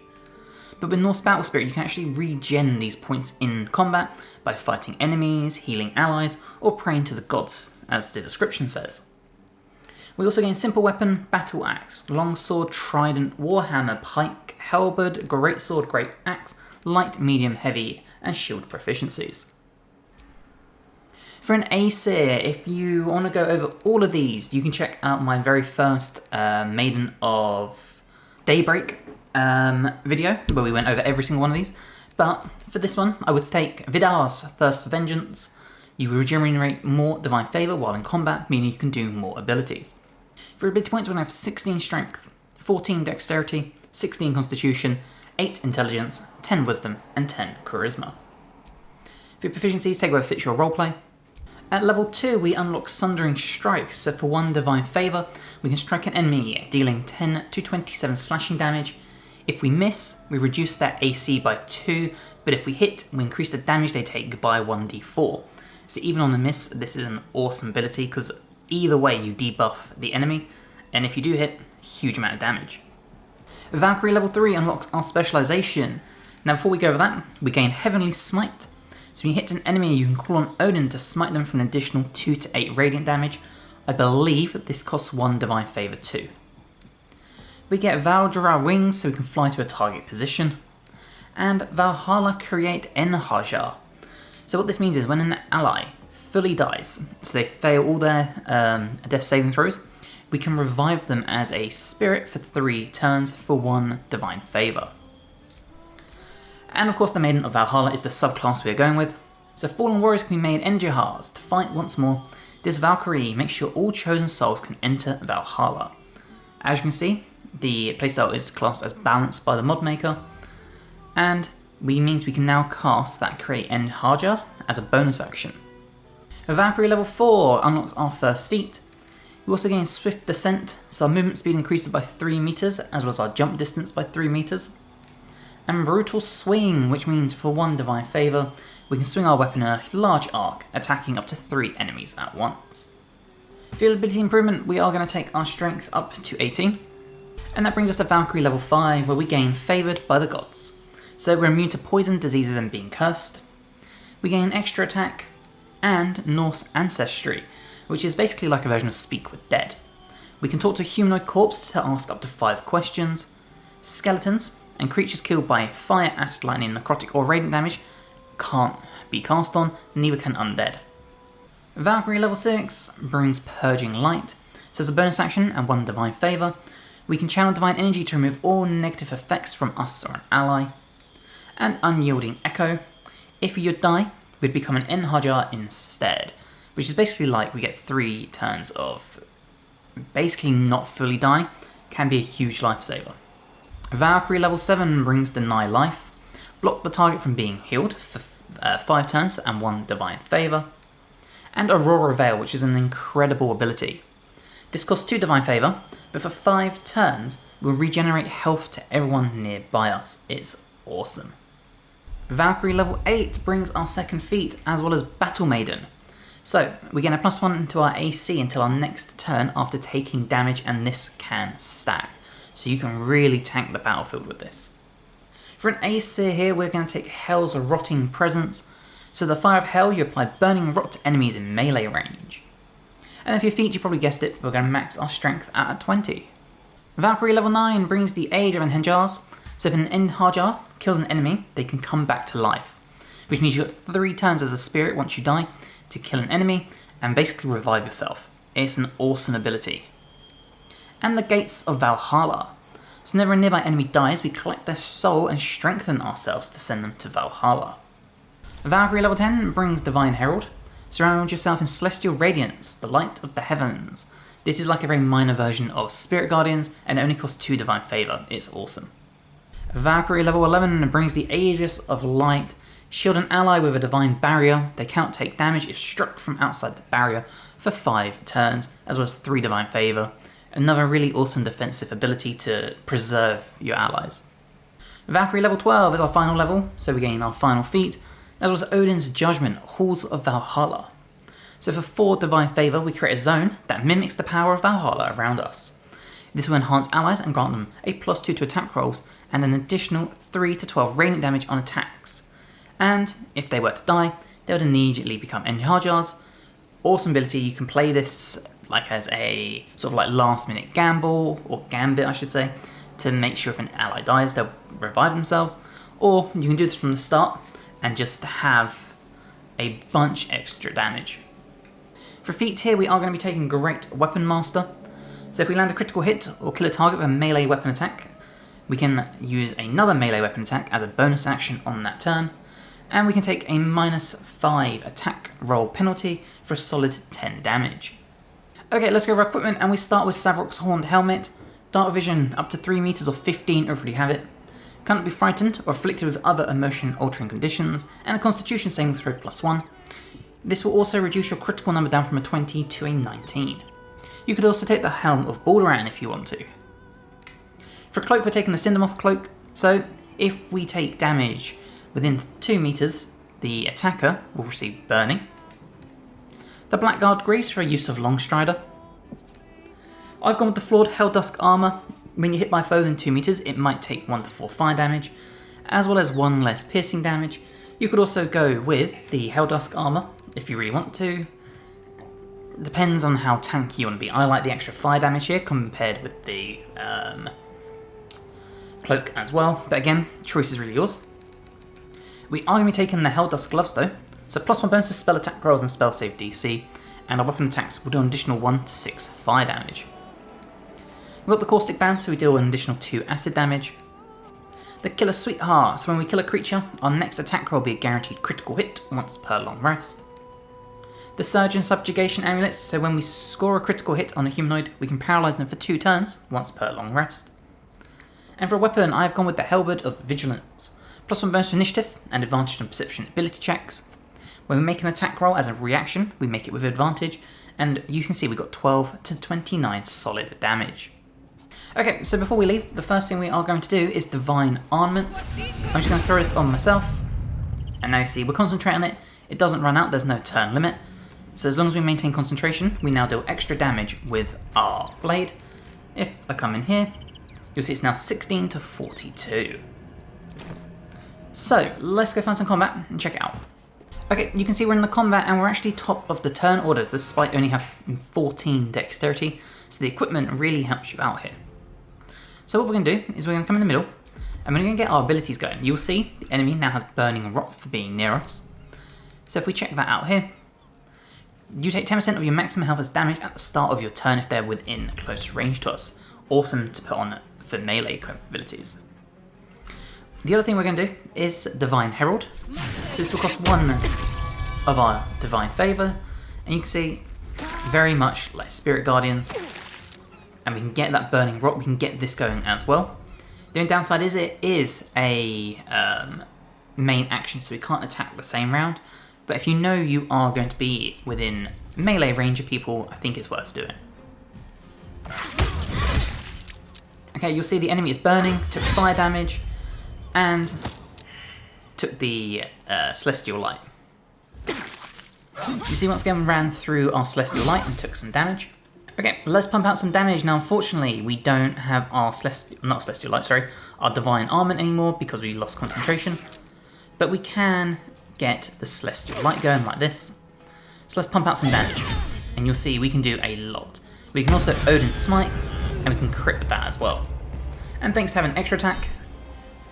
But with Norse Battle Spirit, you can actually regen these points in combat by fighting enemies, healing allies, or praying to the gods, as the description says. We also gain Simple Weapon, Battle Axe, Longsword, Trident, Warhammer, Pike, Halberd, Greatsword, Great Axe, Light, Medium, Heavy, and Shield proficiencies. For an Aesir, if you want to go over all of these, you can check out my very first Maiden of Daybreak video, where we went over every single one of these. But for this one, I would take Vidar's Thirst for Vengeance. You regenerate more Divine Favour while in combat, meaning you can do more abilities. For ability points, we're going to have 16 Strength, 14 Dexterity, 16 Constitution, 8 Intelligence, 10 Wisdom, and 10 Charisma. For your proficiencies, take whatever fits your roleplay. At level 2, we unlock Sundering Strike, so for 1 Divine Favour, we can strike an enemy, dealing 10 to 27 slashing damage. If we miss, we reduce their AC by 2, but if we hit, we increase the damage they take by 1d4. So even on a miss, this is an awesome ability, because either way you debuff the enemy, and if you do hit, huge amount of damage. Valkyrie level 3 unlocks our specialization. Now before we go over that, we gain Heavenly Smite. So when you hit an enemy, you can call on Odin to smite them for an additional 2 to 8 radiant damage. I believe that this costs 1 Divine Favour too. We get Baldur wings, so we can fly to a target position. And Valhalla create Enhajar. So what this means is when an ally fully dies, so they fail all their death saving throws, we can revive them as a spirit for 3 turns for 1 Divine Favour. And of course the Maiden of Valhalla is the subclass we are going with. So Fallen Warriors can be made Enjahars to fight once more. This Valkyrie makes sure all chosen souls can enter Valhalla. As you can see, the playstyle is classed as balanced by the mod maker, and means we can now cast that Create Enhajar as a bonus action. Valkyrie level 4 unlocks our first feat. We also gain Swift Descent, so our movement speed increases by 3 meters, as well as our jump distance by 3 meters. And Brutal Swing, which means for 1 Divine Favour, we can swing our weapon in a large arc, attacking up to 3 enemies at once. For ability improvement, we are going to take our strength up to 18. And that brings us to Valkyrie level 5, where we gain Favoured by the Gods. So we're immune to poison, diseases, and being cursed. We gain extra attack, and Norse Ancestry, which is basically like a version of Speak with Dead. We can talk to a humanoid corpse to ask up to 5 questions. Skeletons and creatures killed by fire, acid, lightning, necrotic, or radiant damage can't be cast on, neither can undead. Valkyrie level 6 brings Purging Light, so as a bonus action and 1 Divine Favour, we can channel Divine Energy to remove all negative effects from us or an ally. And Unyielding Echo, if we would die, we'd become an Enhajar instead, which is basically like we get 3 turns of basically not fully die, can be a huge lifesaver. Valkyrie level 7 brings Deny Life, block the target from being healed for 5 turns and 1 Divine Favour. And Aurora Veil, which is an incredible ability. This costs 2 Divine Favour, but for 5 turns we'll regenerate health to everyone nearby us. It's awesome. Valkyrie level 8 brings our second feat, as well as Battle Maiden. So we gain a +1 to our AC until our next turn after taking damage, and this can stack. So you can really tank the battlefield with this. For an Aesir here, we're going to take Hell's Rotting Presence. So the Fire of Hell, you apply Burning Rot to enemies in melee range. And for your feat, you probably guessed it, we're going to max our strength at 20. Valkyrie level 9 brings the Age of Enhajars. So if an Enhajar kills an enemy, they can come back to life. Which means you've got 3 turns as a spirit once you die to kill an enemy and basically revive yourself. It's an awesome ability. And the Gates of Valhalla. So whenever a nearby enemy dies, we collect their soul and strengthen ourselves to send them to Valhalla. Valkyrie level 10 brings Divine Herald. Surround yourself in celestial radiance, the light of the heavens. This is like a very minor version of Spirit Guardians and it only costs 2 Divine Favour. It's awesome. Valkyrie level 11 brings the Aegis of Light. Shield an ally with a Divine Barrier. They can't take damage if struck from outside the barrier for 5 turns, as well as 3 Divine Favour. Another really awesome defensive ability to preserve your allies. Valkyrie level 12 is our final level, so we gain our final feat, as well as Odin's Judgment, Halls of Valhalla. So for 4 Divine Favour, we create a zone that mimics the power of Valhalla around us. This will enhance allies and grant them a +2 to attack rolls and an additional 3 to 12 radiant damage on attacks. And if they were to die, they would immediately become Enharjars. Awesome ability, you can play this like as a sort of like last minute gamble, or gambit I should say, to make sure if an ally dies they'll revive themselves, or you can do this from the start and just have a bunch extra damage. For feats here, we are going to be taking Great Weapon Master. So if we land a critical hit or kill a target with a melee weapon attack, we can use another melee weapon attack as a bonus action on that turn, and we can take a -5 attack roll penalty for a solid 10 damage. Okay, let's go over equipment, and we start with Savrok's Horned Helmet, Dark Vision up to 3 meters or 15 if you have it, cannot be frightened or afflicted with other emotion altering conditions, and a Constitution saving throw +1. This will also reduce your critical number down from a 20 to a 19. You could also take the Helm of Baldur if you want to. For Cloak, we're taking the Cindermoth Cloak, so if we take damage within 2 meters, the attacker will receive burning. The Blackguard Greaves for a use of Longstrider. I've gone with the Flawed Helldusk Armour. When you hit by a foe within 2 meters, it might take 1 to 4 fire damage, as well as 1 less piercing damage. You could also go with the Helldusk Armour if you really want to. Depends on how tanky you want to be. I like the extra fire damage here compared with the Cloak as well, but again, choice is really yours. We are going to be taking the Helldusk Gloves though, so +1 bonus to spell attack rolls and spell save DC, and our weapon attacks will do an additional 1 to 6 fire damage. We've got the Caustic Band, so we deal an additional 2 acid damage. The Killer Sweetheart, so when we kill a creature, our next attack roll will be a guaranteed critical hit once per long rest. The Surge and Subjugation Amulets, so when we score a critical hit on a humanoid, we can paralyse them for 2 turns, once per long rest. And for a weapon, I've gone with the Halberd of Vigilance, +1 bonus to initiative and advantage on perception ability checks. When we make an attack roll as a reaction, we make it with advantage, and you can see we got 12 to 29 solid damage. Okay, so before we leave, the first thing we are going to do is Divine Armament. I'm just going to throw this on myself, and now you see we're concentrating on it. It doesn't run out, there's no turn limit. So as long as we maintain concentration, we now deal extra damage with our blade. If I come in here, you'll see it's now 16 to 42. So let's go find some combat and check it out. Okay, you can see we're in the combat and we're actually top of the turn order despite only having 14 dexterity, so the equipment really helps you out here. So what we're going to do is we're going to come in the middle and we're going to get our abilities going. You'll see the enemy now has Burning Rot for being near us. So if we check that out here, you take 10% of your maximum health as damage at the start of your turn if they're within close range to us. Awesome to put on for melee abilities. The other thing we're going to do is Divine Herald. So this will cost 1 of our Divine Favour, and you can see very much like Spirit Guardians, and we can get that Burning Rot, we can get this going as well. The only downside is it is a main action, so we can't attack the same round, but if you know you are going to be within melee range of people, I think it's worth doing. Okay, you'll see the enemy is burning, took fire damage, and took the Celestial Light. You see once again ran through our Celestial Light and took some damage. Okay, let's pump out some damage. Now unfortunately we don't have our our Divine Armament anymore because we lost concentration. But we can get the Celestial Light going like this. So let's pump out some damage. And you'll see we can do a lot. We can also Odin Smite, and we can crit with that as well. And thanks to having extra attack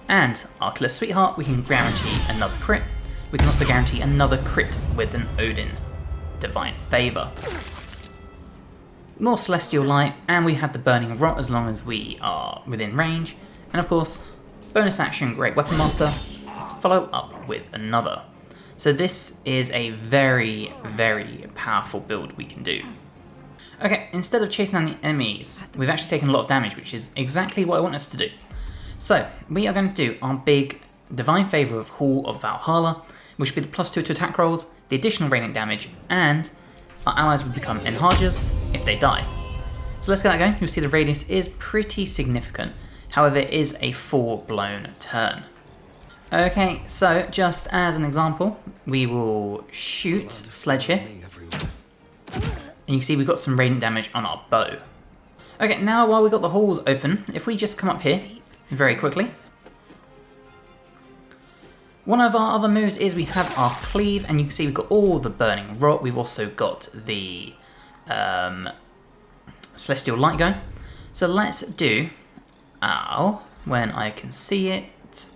and our Killer Sweetheart, we can guarantee another crit. We can also guarantee another crit with an Odin Divine Favour. More Celestial Light, and we have the Burning Rot as long as we are within range. And of course, bonus action Great Weapon Master, follow up with another. So this is a very, very powerful build we can do. Okay, instead of chasing down the enemies, we've actually taken a lot of damage, which is exactly what I want us to do. So, we are going to do our big Divine Favour of Hall of Valhalla, which will be the +2 to attack rolls, the additional radiant damage, and our allies will become Enhargers if they die. So let's get that going. You'll see the radius is pretty significant, however it is a full-blown turn. Okay, so just as an example, we will shoot Sledge here, And you can see we've got some radiant damage on our bow. Okay, now while we've got the halls open, if we just come up here very quickly. One of our other moves is we have our cleave, and you can see we've got all the burning rot. We've also got the celestial light going. So let's do when I can see it,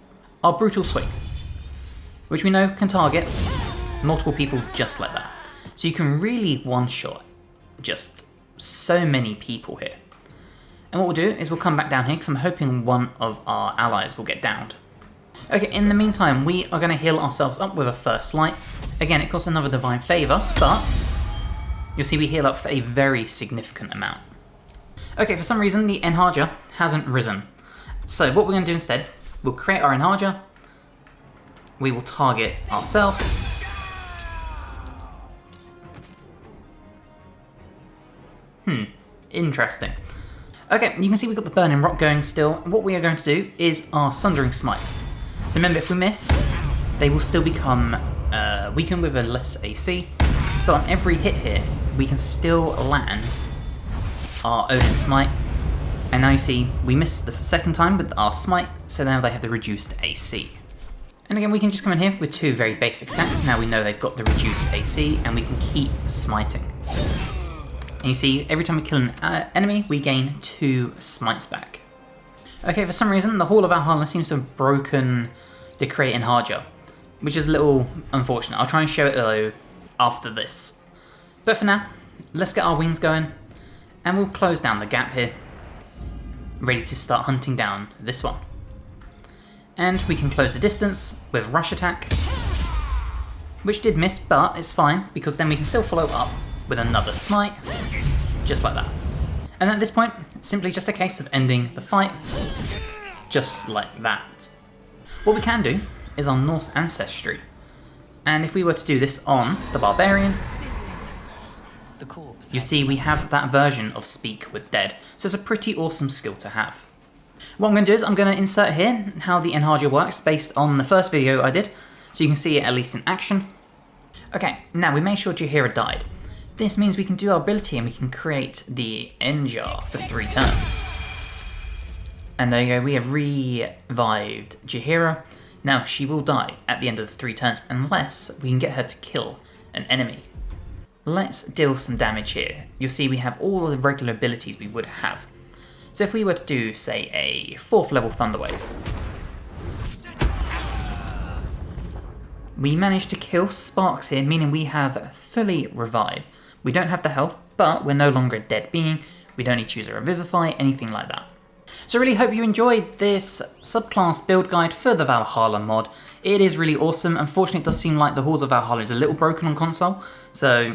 our brutal swing, which we know can target multiple people just like that. So you can really one-shot just so many people here. And what we'll do is we'll come back down here because I'm hoping one of our allies will get downed. Okay, in the meantime, we are going to heal ourselves up with a First Light. Again, it costs another Divine Favour, but you'll see we heal up for a very significant amount. Okay, for some reason, the Enharger hasn't risen. So what we're going to do instead, we'll create our Enharger. We will target ourselves. Interesting. Okay, you can see we've got the Burning Rock going still. What we are going to do is our Sundering Smite. So remember, if we miss, they will still become weakened with a less AC, but on every hit here, we can still land our Odin Smite. And now you see, we missed the second time with our Smite, so now they have the reduced AC. And again, we can just come in here with two very basic attacks. Now we know they've got the reduced AC, and we can keep smiting. And you see, every time we kill an enemy, we gain 2 smites back. Okay, for some reason, the Hall of Valhalla seems to have broken the Create Enharger, which is a little unfortunate. I'll try and show it though after this. But for now, let's get our wings going, and we'll close down the gap here, ready to start hunting down this one. And we can close the distance with Rush Attack, which did miss, but it's fine, because then we can still follow up with another Smite, just like that. And at this point, it's simply just a case of ending the fight, just like that. What we can do is our Norse Ancestry, and if we were to do this on the Barbarian, you see we have that version of Speak with Dead, so it's a pretty awesome skill to have. What I'm going to do is I'm going to insert here how the Enharger works based on the first video I did, so you can see it at least in action. Okay, now we made sure Jaheira died. This means we can do our ability and we can create the Enjar for 3 turns. And there you go, we have revived Jaheira. Now she will die at the end of the 3 turns unless we can get her to kill an enemy. Let's deal some damage here. You'll see we have all the regular abilities we would have. So if we were to do, say, a 4th level Thunderwave, we managed to kill Sparks here, meaning we have fully revived. We don't have the health, but we're no longer a dead being. We don't need to use a Revivify, anything like that. So I really hope you enjoyed this subclass build guide for the Valhalla mod. It is really awesome. Unfortunately, it does seem like the Halls of Valhalla is a little broken on console, so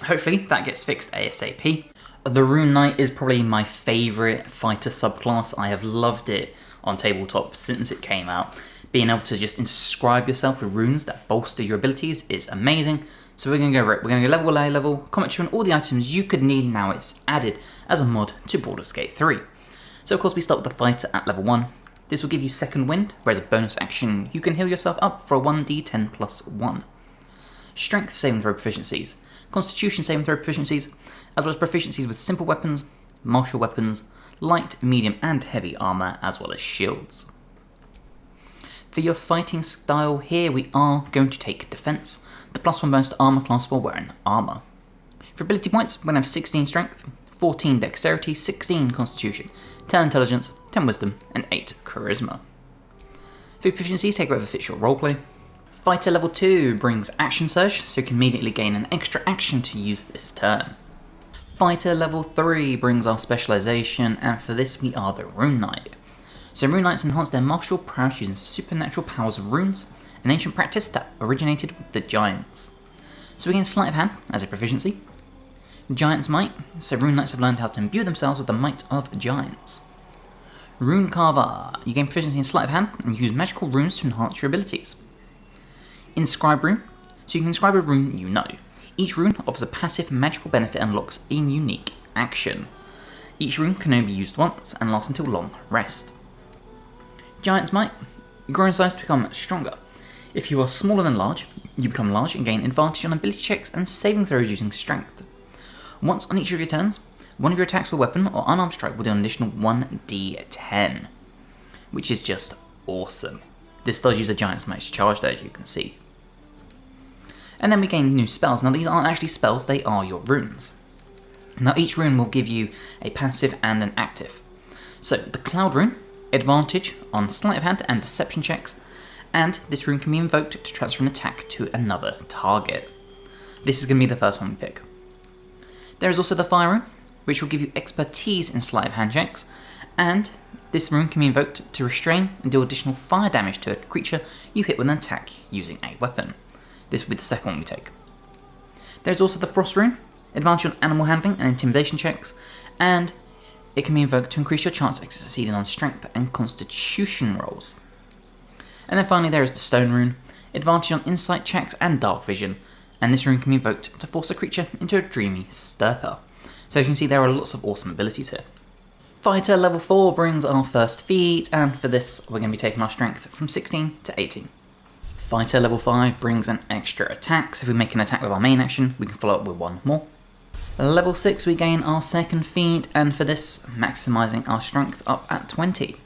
hopefully that gets fixed ASAP. The Rune Knight is probably my favourite fighter subclass. I have loved it on tabletop since it came out. Being able to just inscribe yourself with runes that bolster your abilities is amazing. So we're going to go over it. We're going to go level by level, commentary on all the items you could need now it's added as a mod to Baldur's Gate 3. So of course we start with the fighter at level 1. This will give you second wind, whereas a bonus action you can heal yourself up for a 1d10 plus 1. Strength saving throw proficiencies, constitution saving throw proficiencies, as well as proficiencies with simple weapons, martial weapons, light, medium and heavy armour, as well as shields. For your fighting style here, we are going to take defense, the +1 bonus to armor class while wearing armor. For ability points, we're going to have 16 strength, 14 dexterity, 16 constitution, 10 intelligence, 10 wisdom, and 8 charisma. For proficiencies, take whatever fits your roleplay. Fighter level 2 brings action surge, so you can immediately gain an extra action to use this turn. Fighter level 3 brings our specialization, and for this we are the Rune Knight. So Rune Knights enhance their martial prowess using supernatural powers of runes, an ancient practice that originated with the Giants. So we gain Sleight of Hand as a proficiency. Giant's Might, so Rune Knights have learned how to imbue themselves with the might of giants. Rune Carver, you gain proficiency in Sleight of Hand and use magical runes to enhance your abilities. Inscribe Rune, so you can inscribe a rune you know. Each rune offers a passive magical benefit and unlocks a unique action. Each rune can only be used once and lasts until long rest. Giant's Might, grow in size to become stronger. If you are smaller than large, you become large and gain advantage on ability checks and saving throws using strength. Once on each of your turns, one of your attacks with weapon or unarmed strike will do an additional 1d10, which is just awesome. This does use a giant smite's charge there, as you can see. And then we gain new spells. Now these aren't actually spells, they are your runes. Now each rune will give you a passive and an active. So the Cloud rune, advantage on sleight of hand and deception checks, and this rune can be invoked to transfer an attack to another target. This is going to be the first one we pick. There is also the Fire rune, which will give you expertise in sleight of hand checks, and this rune can be invoked to restrain and do additional fire damage to a creature you hit with an attack using a weapon. This will be the second one we take. There is also the Frost rune, advantage on animal handling and intimidation checks, and it can be invoked to increase your chance of succeeding on strength and constitution rolls. And then finally there is the Stone rune, advantage on insight checks and dark vision, and this rune can be invoked to force a creature into a dreamy stupor. So you can see there are lots of awesome abilities here. Fighter level 4 brings our first feat, and for this we're going to be taking our strength from 16 to 18. Fighter level 5 brings an extra attack, so if we make an attack with our main action, we can follow up with one more. Level 6 we gain our second feat, and for this, maximising our strength up at 20.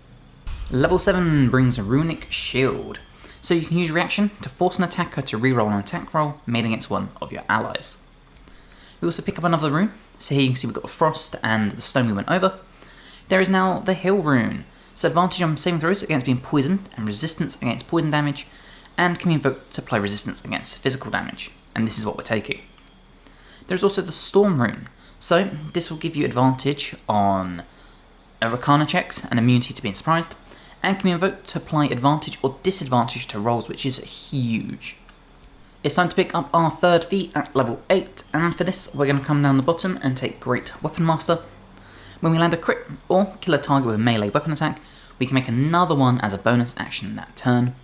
Level 7 brings a runic shield, so you can use reaction to force an attacker to reroll an attack roll made against one of your allies. We also pick up another rune, so here you can see we've got the Frost and the Stone we went over. There is now the Hill rune, so advantage on saving throws against being poisoned and resistance against poison damage, and can be invoked to apply resistance against physical damage, and this is what we're taking. There's also the Storm rune, so this will give you advantage on Arcana checks and immunity to being surprised, and can be invoked to apply advantage or disadvantage to rolls, which is huge. It's time to pick up our third feat at level 8, and for this we're going to come down the bottom and take Great Weapon Master. When we land a crit or kill a target with a melee weapon attack, we can make another one as a bonus action that turn,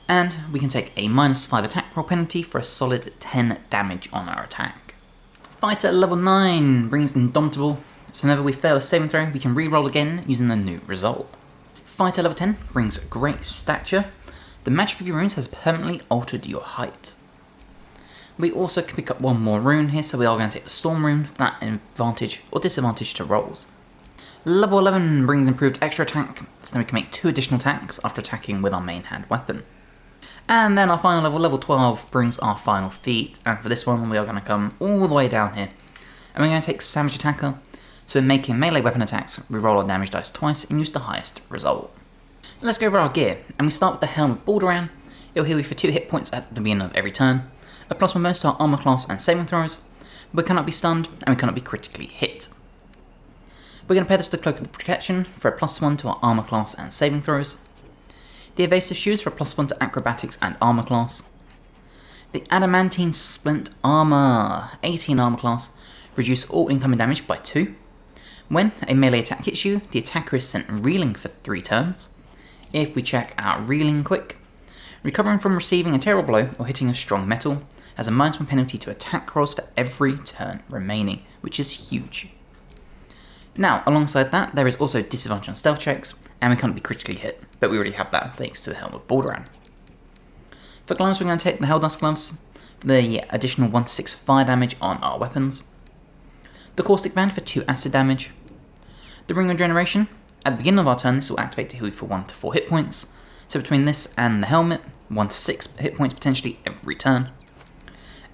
and we can take a -5 attack roll penalty for a solid 10 damage on our attack. Fighter level 9 brings Indomitable, so whenever we fail a saving throw we can re-roll again using the new result. Fighter level 10 brings Great Stature. The magic of your runes has permanently altered your height. We also can pick up one more rune here, so we are going to take the Storm rune for that advantage or disadvantage to rolls. Level 11 brings improved extra attack, so then we can make 2 additional attacks after attacking with our main hand weapon. And then our final level, level 12, brings our final feat, and for this one we are going to come all the way down here. And we're going to take Savage Attacker, so in making melee weapon attacks, we roll our damage dice twice and use the highest result. Let's go over our gear, and we start with the Helm of Baldur. It'll heal you for 2 hit points at the beginning of every turn, a +1 bonus to our armor class and saving throws. We cannot be stunned, and we cannot be critically hit. We're going to pair this to the Cloak of Protection for a +1 to our armor class and saving throws. The Evasive Shoes for a +1 to acrobatics and armor class. The Adamantine Splint Armor, 18 armor class, reduce all incoming damage by 2. When a melee attack hits you, the attacker is sent reeling for 3 turns. If we check our reeling quick, recovering from receiving a terrible blow or hitting a strong metal has a -1 penalty to attack rolls for every turn remaining, which is huge. Now, alongside that, there is also disadvantage on stealth checks, and we can't be critically hit, but we already have that thanks to the Helm of Baldur. For gloves, we're going to take the Helldust gloves, the additional 1-6 fire damage on our weapons, the Caustic Band for 2 acid damage, the Ring of Regeneration. At the beginning of our turn, this will activate to heal you for 1 to 4 hit points, so between this and the helmet, 1 to 6 hit points potentially every turn.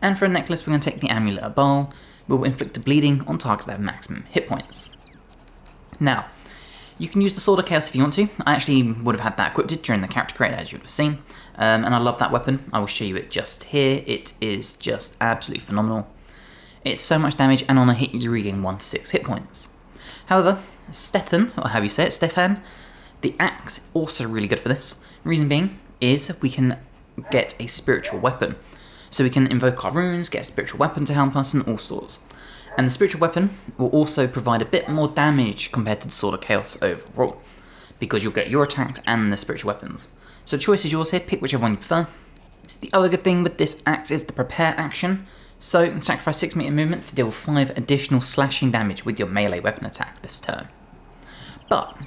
And for a necklace, we're going to take the Amulet of Baal, which will inflict the bleeding on targets that have maximum hit points. Now, you can use the Sword of Chaos if you want to. I actually would have had that equipped during the character creator, as you would have seen, and I love that weapon. I will show you it just here. It is just absolutely phenomenal. It's so much damage, and on a hit you regain 1 to 6 hit points. However, Stethan, or how you say it, Stefan, the axe is also really good for this. Reason being is we can get a spiritual weapon. So we can invoke our runes, get a spiritual weapon to help us, and all sorts. And the spiritual weapon will also provide a bit more damage compared to the Sword of Chaos overall, because you'll get your attacks and the spiritual weapons. So the choice is yours here, pick whichever one you prefer. The other good thing with this axe is the prepare action. So sacrifice 6 meter movement to deal with 5 additional slashing damage with your melee weapon attack this turn. But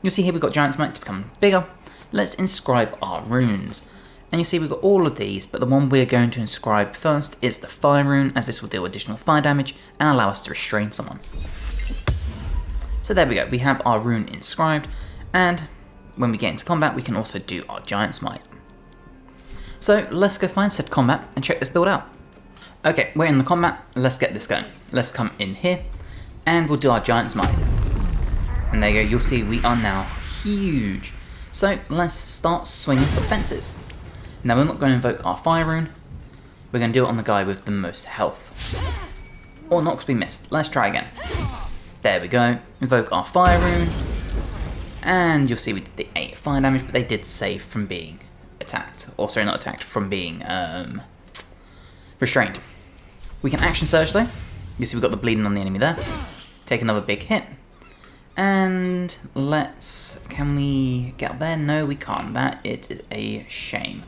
you'll see here we've got Giant Smite to become bigger. Let's inscribe our runes. And you see we've got all of these, but the one we're going to inscribe first is the fire rune, as this will deal additional fire damage and allow us to restrain someone. So there we go, we have our rune inscribed, and when we get into combat we can also do our giant smite. So let's go find said combat and check this build out. Okay, we're in the combat, let's get this going. Let's come in here, and we'll do our giant smite. And there you go, you'll see we are now huge. So let's start swinging for fences. Now we're not going to invoke our fire rune, we're going to do it on the guy with the most health. Or not, because we missed. Let's try again. There we go, invoke our fire rune, and you'll see we did the 8 fire damage, but they did save from being attacked. Or sorry, not attacked, from being restrained. We can action surge though. You see we've got the bleeding on the enemy there. Take another big hit. And can we get up there? No, we can't. That is a shame.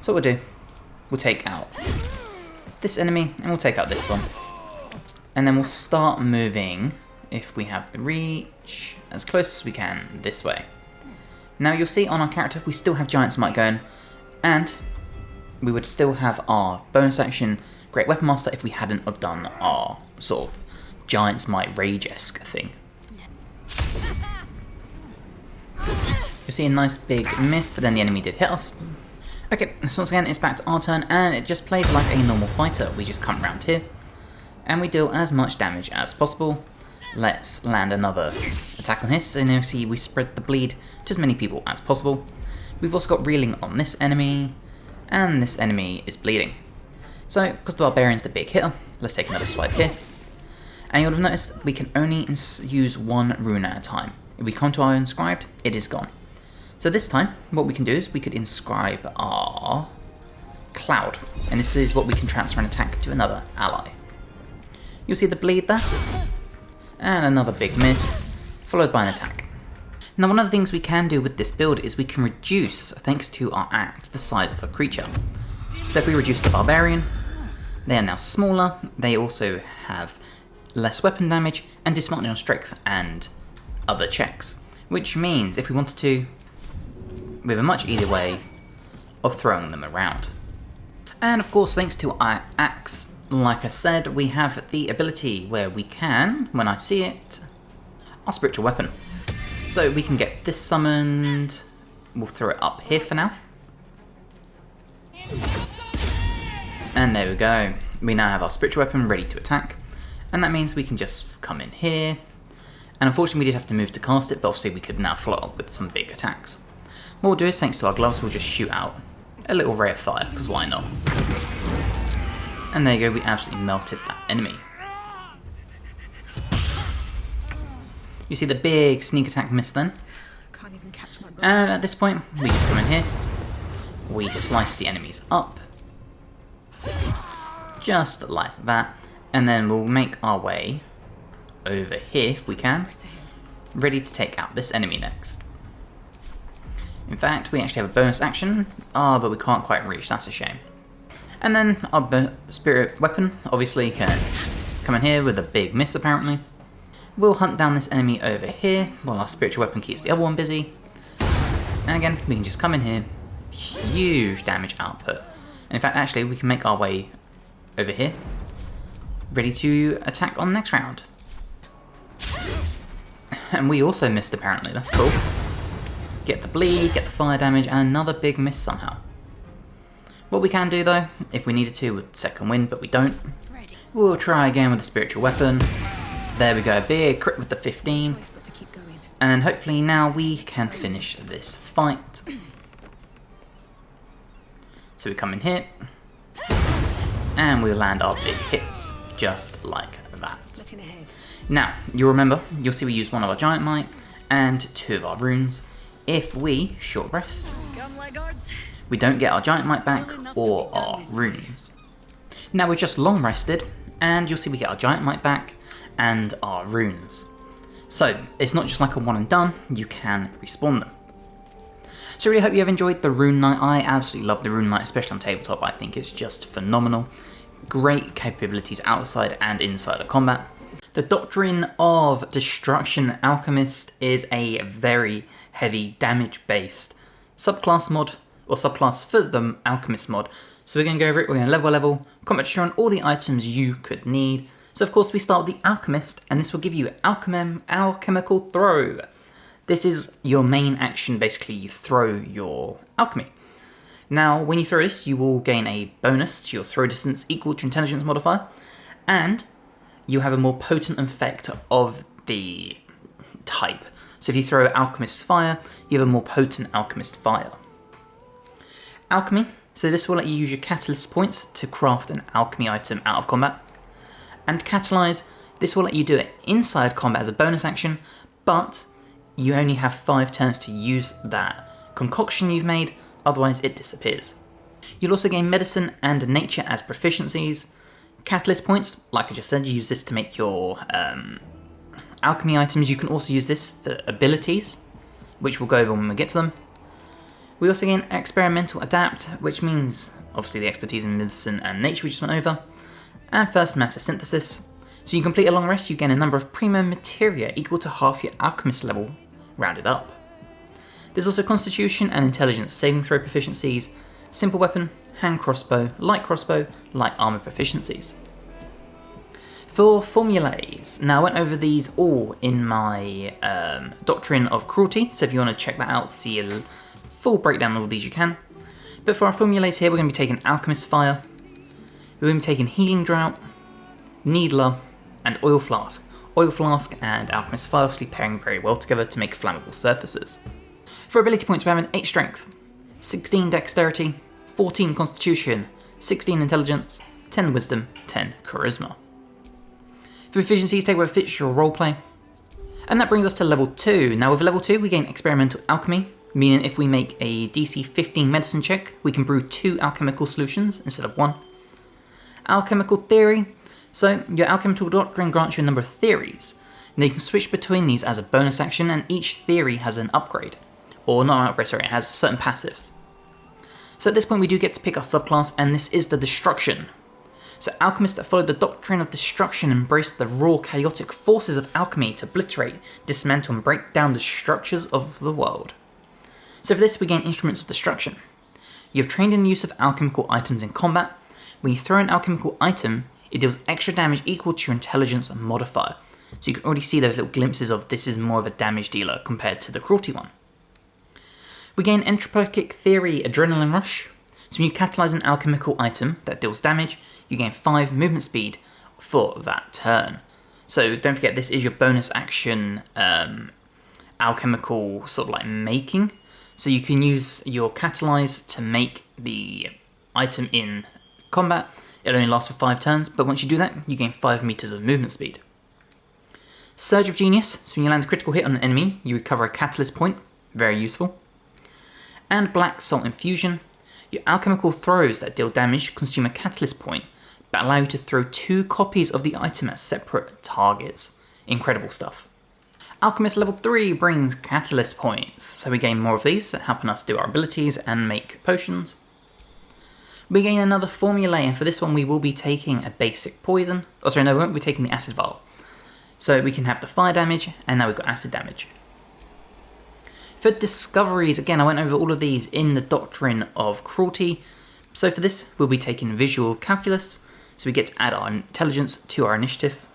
So what we'll do, we'll take out this enemy, and we'll take out this one. And then we'll start moving, if we have the reach, as close as we can this way. Now you'll see on our character, we still have Giant Smite going, and we would still have our bonus action Great Weapon Master if we hadn't have done our sort of Giant Smite Rage-esque thing. You'll see a nice big miss, but then the enemy did hit us. Okay, so once again it's back to our turn, and it just plays like a normal fighter. We just come around here, and we deal as much damage as possible. Let's land another attack on this, so now see we spread the bleed to as many people as possible. We've also got reeling on this enemy, and this enemy is bleeding. So, because the Barbarian's the big hitter, let's take another swipe here. And you'll have noticed we can only use one rune at a time. If we come to our inscribed, it is gone. So this time, what we can do is we could inscribe our cloud, and this is what we can transfer an attack to another ally. You'll see the bleed there, and another big miss, followed by an attack. Now one of the things we can do with this build is we can reduce, thanks to our axe, the size of a creature. So if we reduce the Barbarian, they are now smaller, they also have less weapon damage, and dismounting on strength and other checks. Which means, if we wanted to, we have a much easier way of throwing them around. And of course, thanks to our axe, like I said, we have the ability where we can, when I see it, our spiritual weapon. So we can get this summoned, we'll throw it up here for now. And there we go, we now have our spiritual weapon ready to attack. And that means we can just come in here. And unfortunately we did have to move to cast it, but obviously we could now follow up with some big attacks. What we'll do is, thanks to our gloves, we'll just shoot out a little ray of fire, because why not? And there you go, we absolutely melted that enemy. You see the big sneak attack miss then. Can't even catch my breath. And at this point, we just come in here. We slice the enemies up. Just like that. And then we'll make our way over here, if we can. Ready to take out this enemy next. In fact, we actually have a bonus action. But we can't quite reach, that's a shame. And then our spirit weapon, obviously, can come in here with a big miss, apparently. We'll hunt down this enemy over here, while our spiritual weapon keeps the other one busy. And again, we can just come in here, huge damage output. And in fact, actually, we can make our way over here, ready to attack on the next round. And we also missed, apparently, that's cool. Get the bleed, get the fire damage, and another big miss somehow. What we can do though, if we needed to with second wind, but we don't, we'll try again with the spiritual weapon. There we go, big crit with the 15. And then hopefully now we can finish this fight. So we come in here, and we'll land our big hits, just like that. Now, you'll remember, you'll see we use one of our Giant Might, and 2 of our runes. If we short rest, we don't get our Giant Might back, or our runes. Now we're just long rested, and you'll see we get our Giant Might back, and our runes. So, it's not just like a one and done, you can respawn them. So I really hope you have enjoyed the Rune Knight. I absolutely love the Rune Knight, especially on tabletop. I think it's just phenomenal. Great capabilities outside and inside of combat. The Doctrine of Destruction Alchemist is a very heavy damage based subclass mod or subclass for the alchemist mod. So we're going to go over it, we're going to level by level, comment on all the items you could need. So of course we start with the alchemist, and this will give you alchemical throw. This is your main action, basically you throw your alchemy. Now when you throw this, you will gain a bonus to your throw distance equal to intelligence modifier, and you have a more potent effect of the type. So if you throw alchemist fire, you have a more potent alchemist fire. Alchemy, so this will let you use your catalyst points to craft an alchemy item out of combat. And catalyze, this will let you do it inside combat as a bonus action, but you only have 5 turns to use that concoction you've made, otherwise it disappears. You'll also gain medicine and nature as proficiencies. Catalyst points, like I just said, you use this to make your alchemy items. You can also use this for abilities, which we'll go over when we get to them. We also gain experimental adapt, which means obviously the expertise in medicine and nature we just went over, and first matter synthesis. So you complete a long rest, you gain a number of primo materia equal to half your alchemist level, rounded up. There's also constitution and intelligence saving throw proficiencies, simple weapon, hand crossbow, light armor proficiencies. For formulae, now I went over these all in my Doctrine of Cruelty, so if you want to check that out, see a full breakdown of all these you can. But for our formulae here, we're going to be taking Alchemist Fire, we're going to be taking Healing Drought, Needler, and Oil Flask. Oil Flask and Alchemist Fire obviously pairing very well together to make flammable surfaces. For ability points, we're having 8 Strength, 16 Dexterity, 14 Constitution, 16 Intelligence, 10 Wisdom, 10 Charisma. For proficiencies, take what fits your roleplay. And that brings us to level 2. Now with level 2, we gain Experimental Alchemy, meaning if we make a DC 15 medicine check, we can brew 2 alchemical solutions instead of 1. Alchemical Theory, so your Alchemical Doctrine grants you a number of theories. Now you can switch between these as a bonus action, and each theory has an upgrade. Or not an upgrade, sorry, it has certain passives. So at this point we do get to pick our subclass, and this is the Destruction. So alchemists that follow the Doctrine of Destruction embrace the raw chaotic forces of alchemy to obliterate, dismantle and break down the structures of the world. So for this we gain Instruments of Destruction. You have trained in the use of alchemical items in combat. When you throw an alchemical item, it deals extra damage equal to your intelligence modifier. So you can already see those little glimpses of this is more of a damage dealer compared to the cruelty one. We gain Entropic Theory Adrenaline Rush. So when you catalyze an alchemical item that deals damage, you gain 5 movement speed for that turn. So don't forget, this is your bonus action alchemical sort of like making. So you can use your catalyze to make the item in combat. It only lasts for 5 turns, but once you do that, you gain 5 meters of movement speed. Surge of Genius. So when you land a critical hit on an enemy, you recover a catalyst point. Very useful. And Black Salt Infusion. Your alchemical throws that deal damage consume a catalyst point, but allow you to throw 2 copies of the item at separate targets. Incredible stuff. Alchemist level 3 brings catalyst points, so we gain more of these, helping us do our abilities and make potions. We gain another formulae, and for this one we will be taking a basic poison. Oh sorry, no, we won't be taking the acid vial. So we can have the fire damage, and now we've got acid damage. For discoveries, again, I went over all of these in the Doctrine of Cruelty. So for this, we'll be taking Visual Calculus, so we get to add our intelligence to our initiative.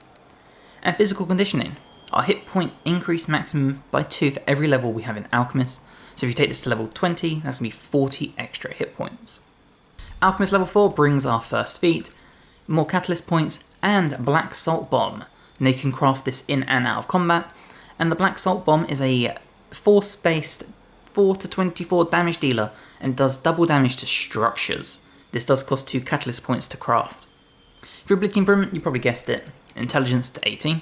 And Physical Conditioning. Our hit point increase maximum by 2 for every level we have in Alchemist. So if you take this to level 20, that's going to be 40 extra hit points. Alchemist level 4 brings our first feat, more catalyst points, and Black Salt Bomb. Now you can craft this in and out of combat. And the Black Salt Bomb is a force-based 4 to 24 damage dealer and does double damage to structures. This does cost 2 catalyst points to craft. For ability improvement, you probably guessed it, intelligence to 18.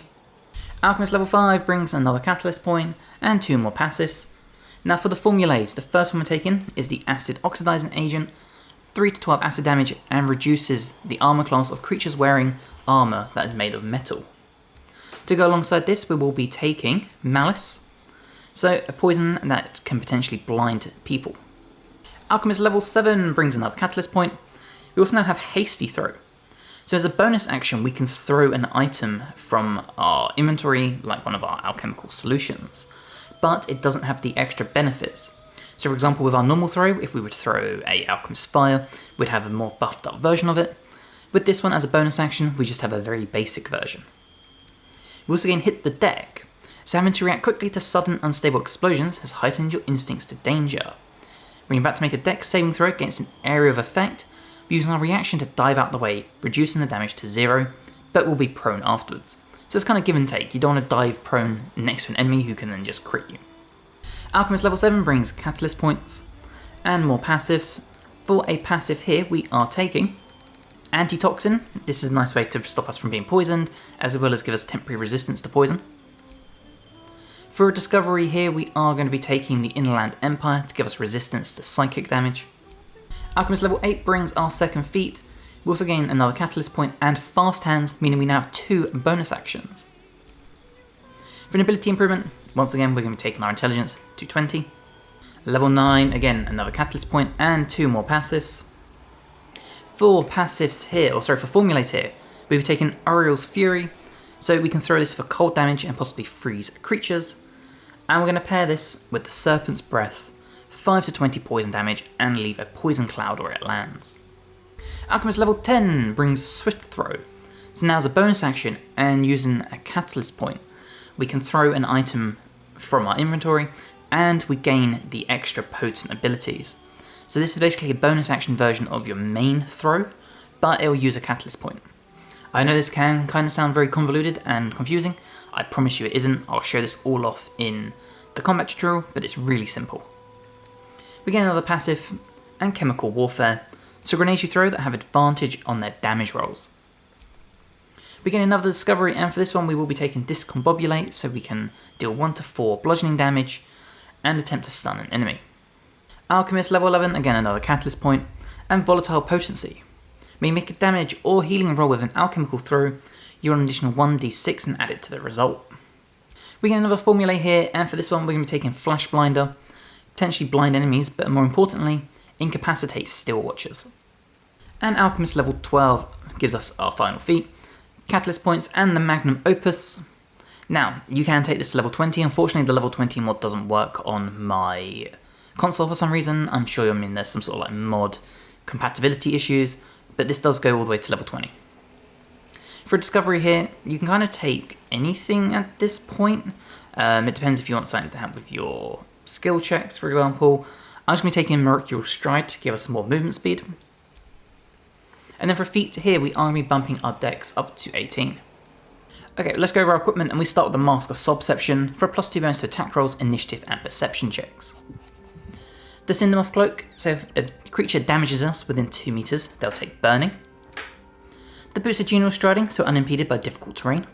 Alchemist level 5 brings another catalyst point and 2 more passives. Now for the formulae, the first one we're taking is the Acid Oxidizing Agent, 3 to 12 acid damage, and reduces the armor class of creatures wearing armor that is made of metal. To go alongside this, we will be taking Malice, so a poison that can potentially blind people. Alchemist level 7 brings another catalyst point. We also now have Hasty Throw. So as a bonus action, we can throw an item from our inventory, like one of our alchemical solutions, but it doesn't have the extra benefits. So for example, with our normal throw, if we were to throw a alchemist fire, we'd have a more buffed up version of it. With this one, as a bonus action, we just have a very basic version. We also gain hit the deck, so having to react quickly to sudden unstable explosions has heightened your instincts to danger. When you're about to make a dex saving throw against an area of effect, we're using our reaction to dive out the way, reducing the damage to 0, but we'll be prone afterwards. So it's kind of give and take. You don't want to dive prone next to an enemy who can then just crit you. Alchemist level 7 brings catalyst points and more passives. For a passive here, we are taking Antitoxin. This is a nice way to stop us from being poisoned, as well as give us temporary resistance to poison. For a discovery here, we are going to be taking the Inland Empire to give us resistance to psychic damage. Alchemist level 8 brings our second feat. We also gain another catalyst point and fast hands, meaning we now have 2 bonus actions. For an ability improvement, once again we're going to be taking our intelligence to 20. Level 9, again another catalyst point and 2 more passives. For passives here, for formulas here, we'll be taking Uriel's Fury, so we can throw this for cold damage and possibly freeze creatures. And we're going to pair this with the Serpent's Breath, 5 to 20 poison damage, and leave a poison cloud where it lands. Alchemist level 10 brings Swift Throw. So now as a bonus action and using a catalyst point, we can throw an item from our inventory and we gain the extra potent abilities. So this is basically a bonus action version of your main throw, but it will use a catalyst point. I know this can kind of sound very convoluted and confusing. I promise you it isn't. I'll show this all off in the combat tutorial, but it's really simple. We get another passive and Chemical Warfare, so grenades you throw that have advantage on their damage rolls. We get another discovery, and for this one we will be taking Discombobulate, so we can deal 1 to 4 bludgeoning damage and attempt to stun an enemy. Alchemist level 11, again another catalyst point, and Volatile Potency. When you make a damage or healing roll with an alchemical throw, you roll an additional 1d6 and add it to the result. We get another formula here, and for this one we're going to be taking Flash Blinder, potentially blind enemies, but more importantly, incapacitate Steel Watchers. And Alchemist level 12 gives us our final feat, Catalyst points and the Magnum Opus. Now, you can take this to level 20, unfortunately the level 20 mod doesn't work on my console for some reason. I'm sure there's some sort of like mod compatibility issues, but this does go all the way to level 20. For a discovery here, you can kind of take anything at this point. It depends if you want something to help with your skill checks, for example. I'm just going to be taking Mercurial Stride to give us some more movement speed. And then for a feat here, we are going to be bumping our dex up to 18. Okay, let's go over our equipment, and we start with the Mask of Subception for a +2 bonus to attack rolls, initiative, and perception checks. The Cindermoth Cloak, so if a creature damages us within 2 meters, they'll take burning. The Boots of Genial Striding, so unimpeded by difficult terrain.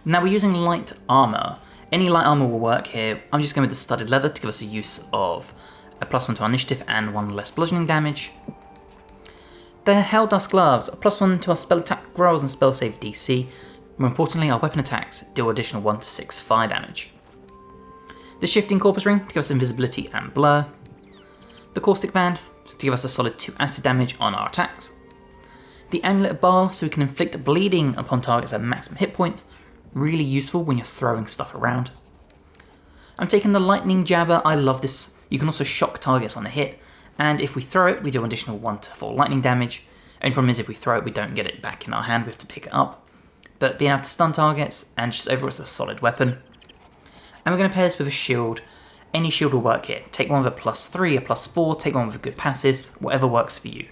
Now we're using light armor. Any light armor will work here. I'm just going with the Studded Leather to give us a use of a +1 to our initiative and 1 less bludgeoning damage. The Hell Dust Gloves, a +1 to our spell attack rolls and spell save DC. More importantly, our weapon attacks deal additional 1 to 6 fire damage. The Shifting Corpus Ring to give us invisibility and blur. The Caustic Band to give us a solid 2 acid damage on our attacks. The Amulet of Baal, so we can inflict bleeding upon targets at maximum hit points. Really useful when you're throwing stuff around. I'm taking the Lightning Jabber. I love this. You can also shock targets on a hit, and if we throw it, we do an additional 1 to 4 lightning damage. Only problem is if we throw it, we don't get it back in our hand. We have to pick it up. But being able to stun targets and just overall it's a solid weapon. And we're going to pair this with a shield. Any shield will work here. Take one with a +3, a +4, take one with a good passives, whatever works for you.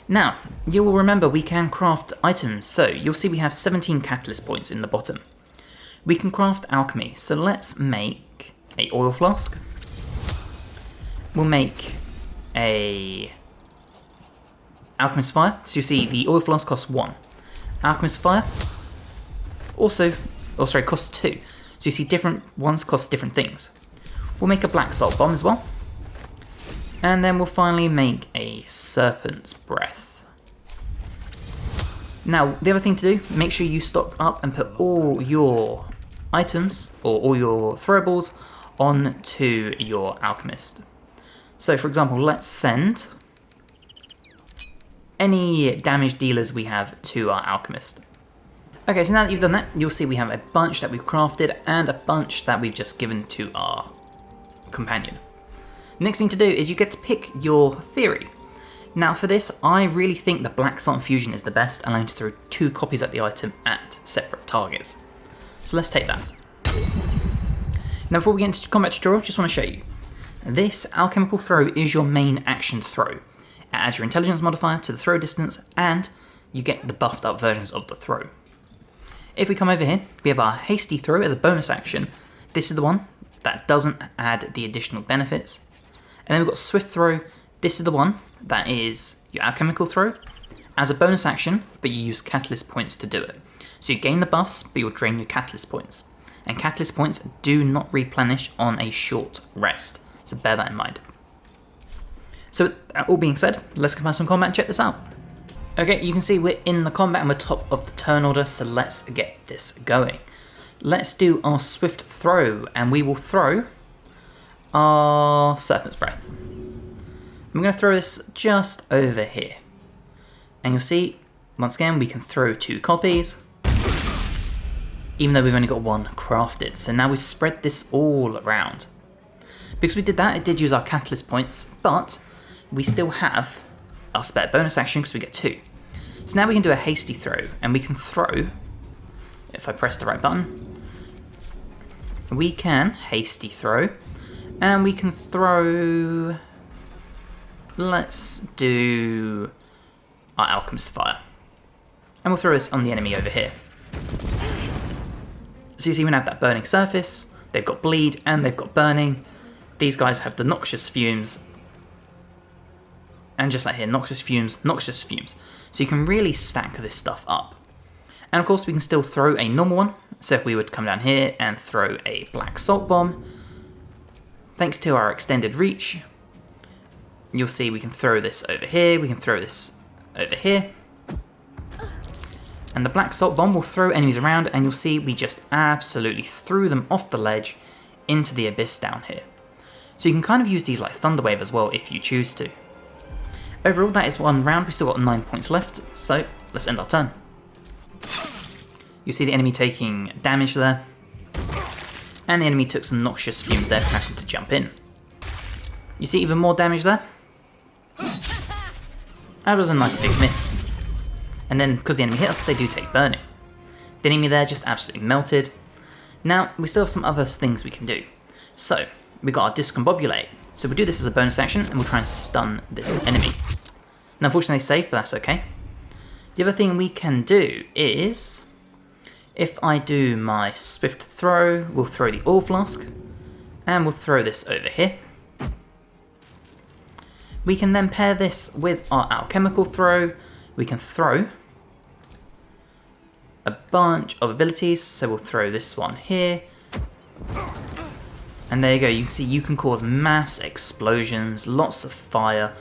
Now, you will remember we can craft items, so you'll see we have 17 catalyst points in the bottom. We can craft alchemy, so let's make a oil flask. We'll make a alchemist fire, so you see the oil flask costs 1. Alchemist fire costs 2, so you see different ones cost different things. We'll make a black salt bomb as well. And then we'll finally make a Serpent's Breath. Now, the other thing to do, make sure you stock up and put all your items, or all your throwables, onto your alchemist. So, for example, let's send any damage dealers we have to our alchemist. Okay, so now that you've done that, you'll see we have a bunch that we've crafted and a bunch that we've just given to our companion. Next thing to do is you get to pick your theory. Now for this, I really think the Black Salt Infusion is the best, allowing you to throw 2 copies at the item at separate targets. So let's take that. Now before we get into combat tutorial, just want to show you. This alchemical throw is your main action throw. It adds your intelligence modifier to the throw distance, and you get the buffed up versions of the throw. If we come over here, we have our hasty throw as a bonus action. This is the one that doesn't add the additional benefits. And then we've got swift throw. This is the one that is your alchemical throw as a bonus action, but you use catalyst points to do it. So you gain the buffs, but you'll drain your catalyst points. And catalyst points do not replenish on a short rest, so bear that in mind. So that all being said, let's combine some combat and check this out. Okay, you can see we're in the combat and we're top of the turn order, so let's get this going. Let's do our swift throw, and we will throw our Serpent's Breath. I'm going to throw this just over here. And you'll see, once again, we can throw 2 copies, even though we've only got 1 crafted. So now we spread this all around. Because we did that, it did use our catalyst points, but we still have our spare bonus action because we get 2. So now we can do a hasty throw, and we can throw, if I press the right button, we can hasty throw, and we can throw, let's do our alchemist fire. And we'll throw this on the enemy over here. So you see we have that burning surface, they've got bleed, and they've got burning. These guys have the noxious fumes. And just like here, noxious fumes, noxious fumes. So you can really stack this stuff up. And of course we can still throw a normal one. So if we would come down here and throw a black salt bomb, thanks to our extended reach, you'll see we can throw this over here, we can throw this over here. And the black salt bomb will throw enemies around, and you'll see we just absolutely threw them off the ledge into the abyss down here. So you can kind of use these like Thunder Wave as well if you choose to. Overall, that is 1 round. We still got 9 points left, so let's end our turn. You see the enemy taking damage there, and the enemy took some noxious fumes there, having to jump in. You see even more damage there? That was a nice big miss. And then, because the enemy hit us, they do take burning. The enemy there just absolutely melted. Now, we still have some other things we can do. So, we got our discombobulate. So we'll do this as a bonus action, and we'll try and stun this enemy. Now, unfortunately, safe, but that's okay. The other thing we can do is, if I do my swift throw, we'll throw the ore flask, and we'll throw this over here. We can then pair this with our alchemical throw. We can throw a bunch of abilities, so we'll throw this one here. And there you go, you can see you can cause mass explosions, lots of fire,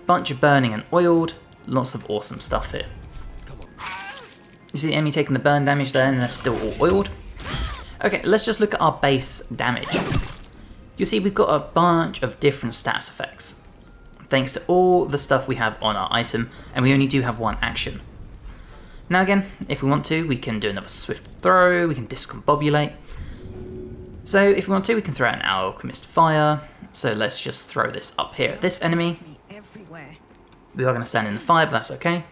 bunch of burning and oiled, lots of awesome stuff here. You see the enemy taking the burn damage there, and they're still all oiled. Okay, let's just look at our base damage. You see we've got a bunch of different stats effects, thanks to all the stuff we have on our item, and we only do have 1 action. Now again, if we want to, we can do another swift throw, we can discombobulate. So if we want to, we can throw out an alchemist fire. So let's just throw this up here at this enemy. We are going to stand in the fire, but that's okay.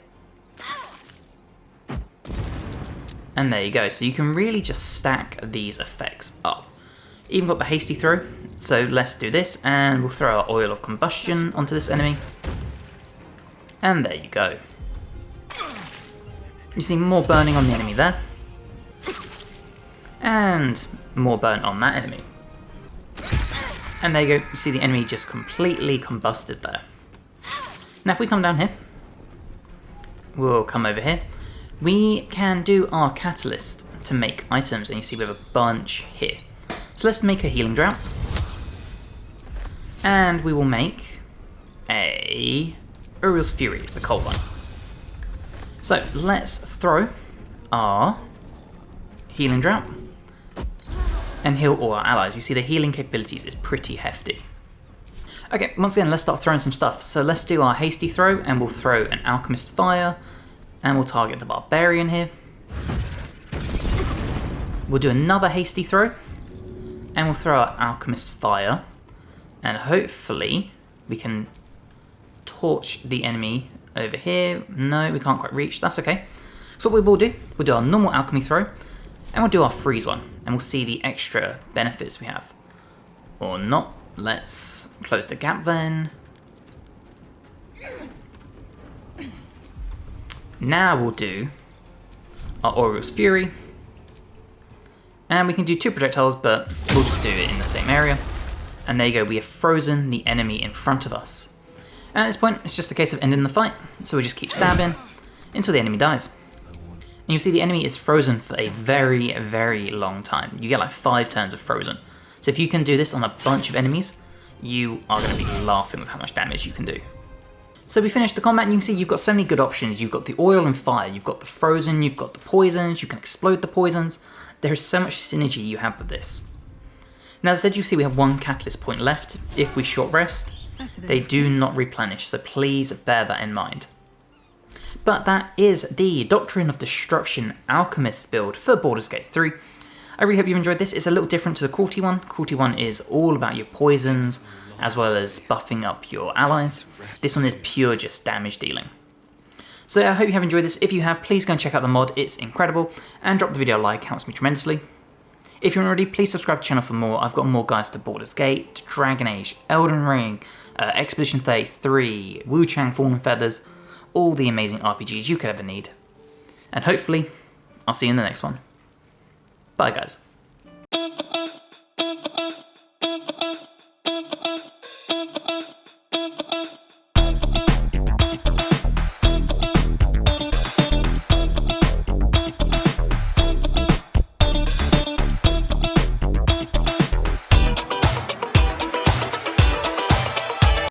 And there you go. So you can really just stack these effects up. Even got the hasty throw. So let's do this, and we'll throw our oil of combustion onto this enemy. And there you go. You see more burning on the enemy there. And more burn on that enemy. And there you go, you see the enemy just completely combusted there. Now if we come down here, we'll come over here. We can do our catalyst to make items, and you see we have a bunch here. So let's make a healing drought. And we will make a Uriel's Fury, the cold one. So let's throw our healing drought and heal all our allies. You see the healing capabilities is pretty hefty. Okay, once again, let's start throwing some stuff. So let's do our hasty throw, and we'll throw an alchemist fire, and we'll target the barbarian here. We'll do another hasty throw, and we'll throw our alchemist fire And hopefully we can torch the enemy over here. No, we can't quite reach. That's okay. So what we will do, we'll do our normal alchemy throw, and we'll do our freeze one, and we'll see the extra benefits we have. Or not. Let's close the gap then. Now we'll do our Oriole's Fury. And we can do 2 projectiles, but we'll just do it in the same area. And there you go, we have frozen the enemy in front of us. And at this point, it's just a case of ending the fight. So we just keep stabbing until the enemy dies. And you'll see the enemy is frozen for a very, very long time. You get like 5 turns of frozen. So if you can do this on a bunch of enemies, you are going to be laughing with how much damage you can do. So we finished the combat, and you can see you've got so many good options. You've got the oil and fire, you've got the frozen, you've got the poisons, you can explode the poisons. There is so much synergy you have with this. Now, as I said, you see we have 1 catalyst point left. If we short rest, they do not replenish, so please bear that in mind. But that is the Doctrine of Destruction Alchemist build for Baldur's Gate 3. I really hope you've enjoyed this. It's a little different to the Cruelty one. Cruelty one is all about your poisons, as well as buffing up your allies. This one is pure just damage dealing. So I hope you have enjoyed this. If you have, please go and check out the mod. It's incredible. And drop the video a like, helps me tremendously. If you're not already, please subscribe to the channel for more. I've got more guides to Baldur's Gate, to Dragon Age, Elden Ring, Expedition 33, Wu Chang Fallen Feathers, all the amazing RPGs you could ever need. And hopefully, I'll see you in the next one. Bye guys.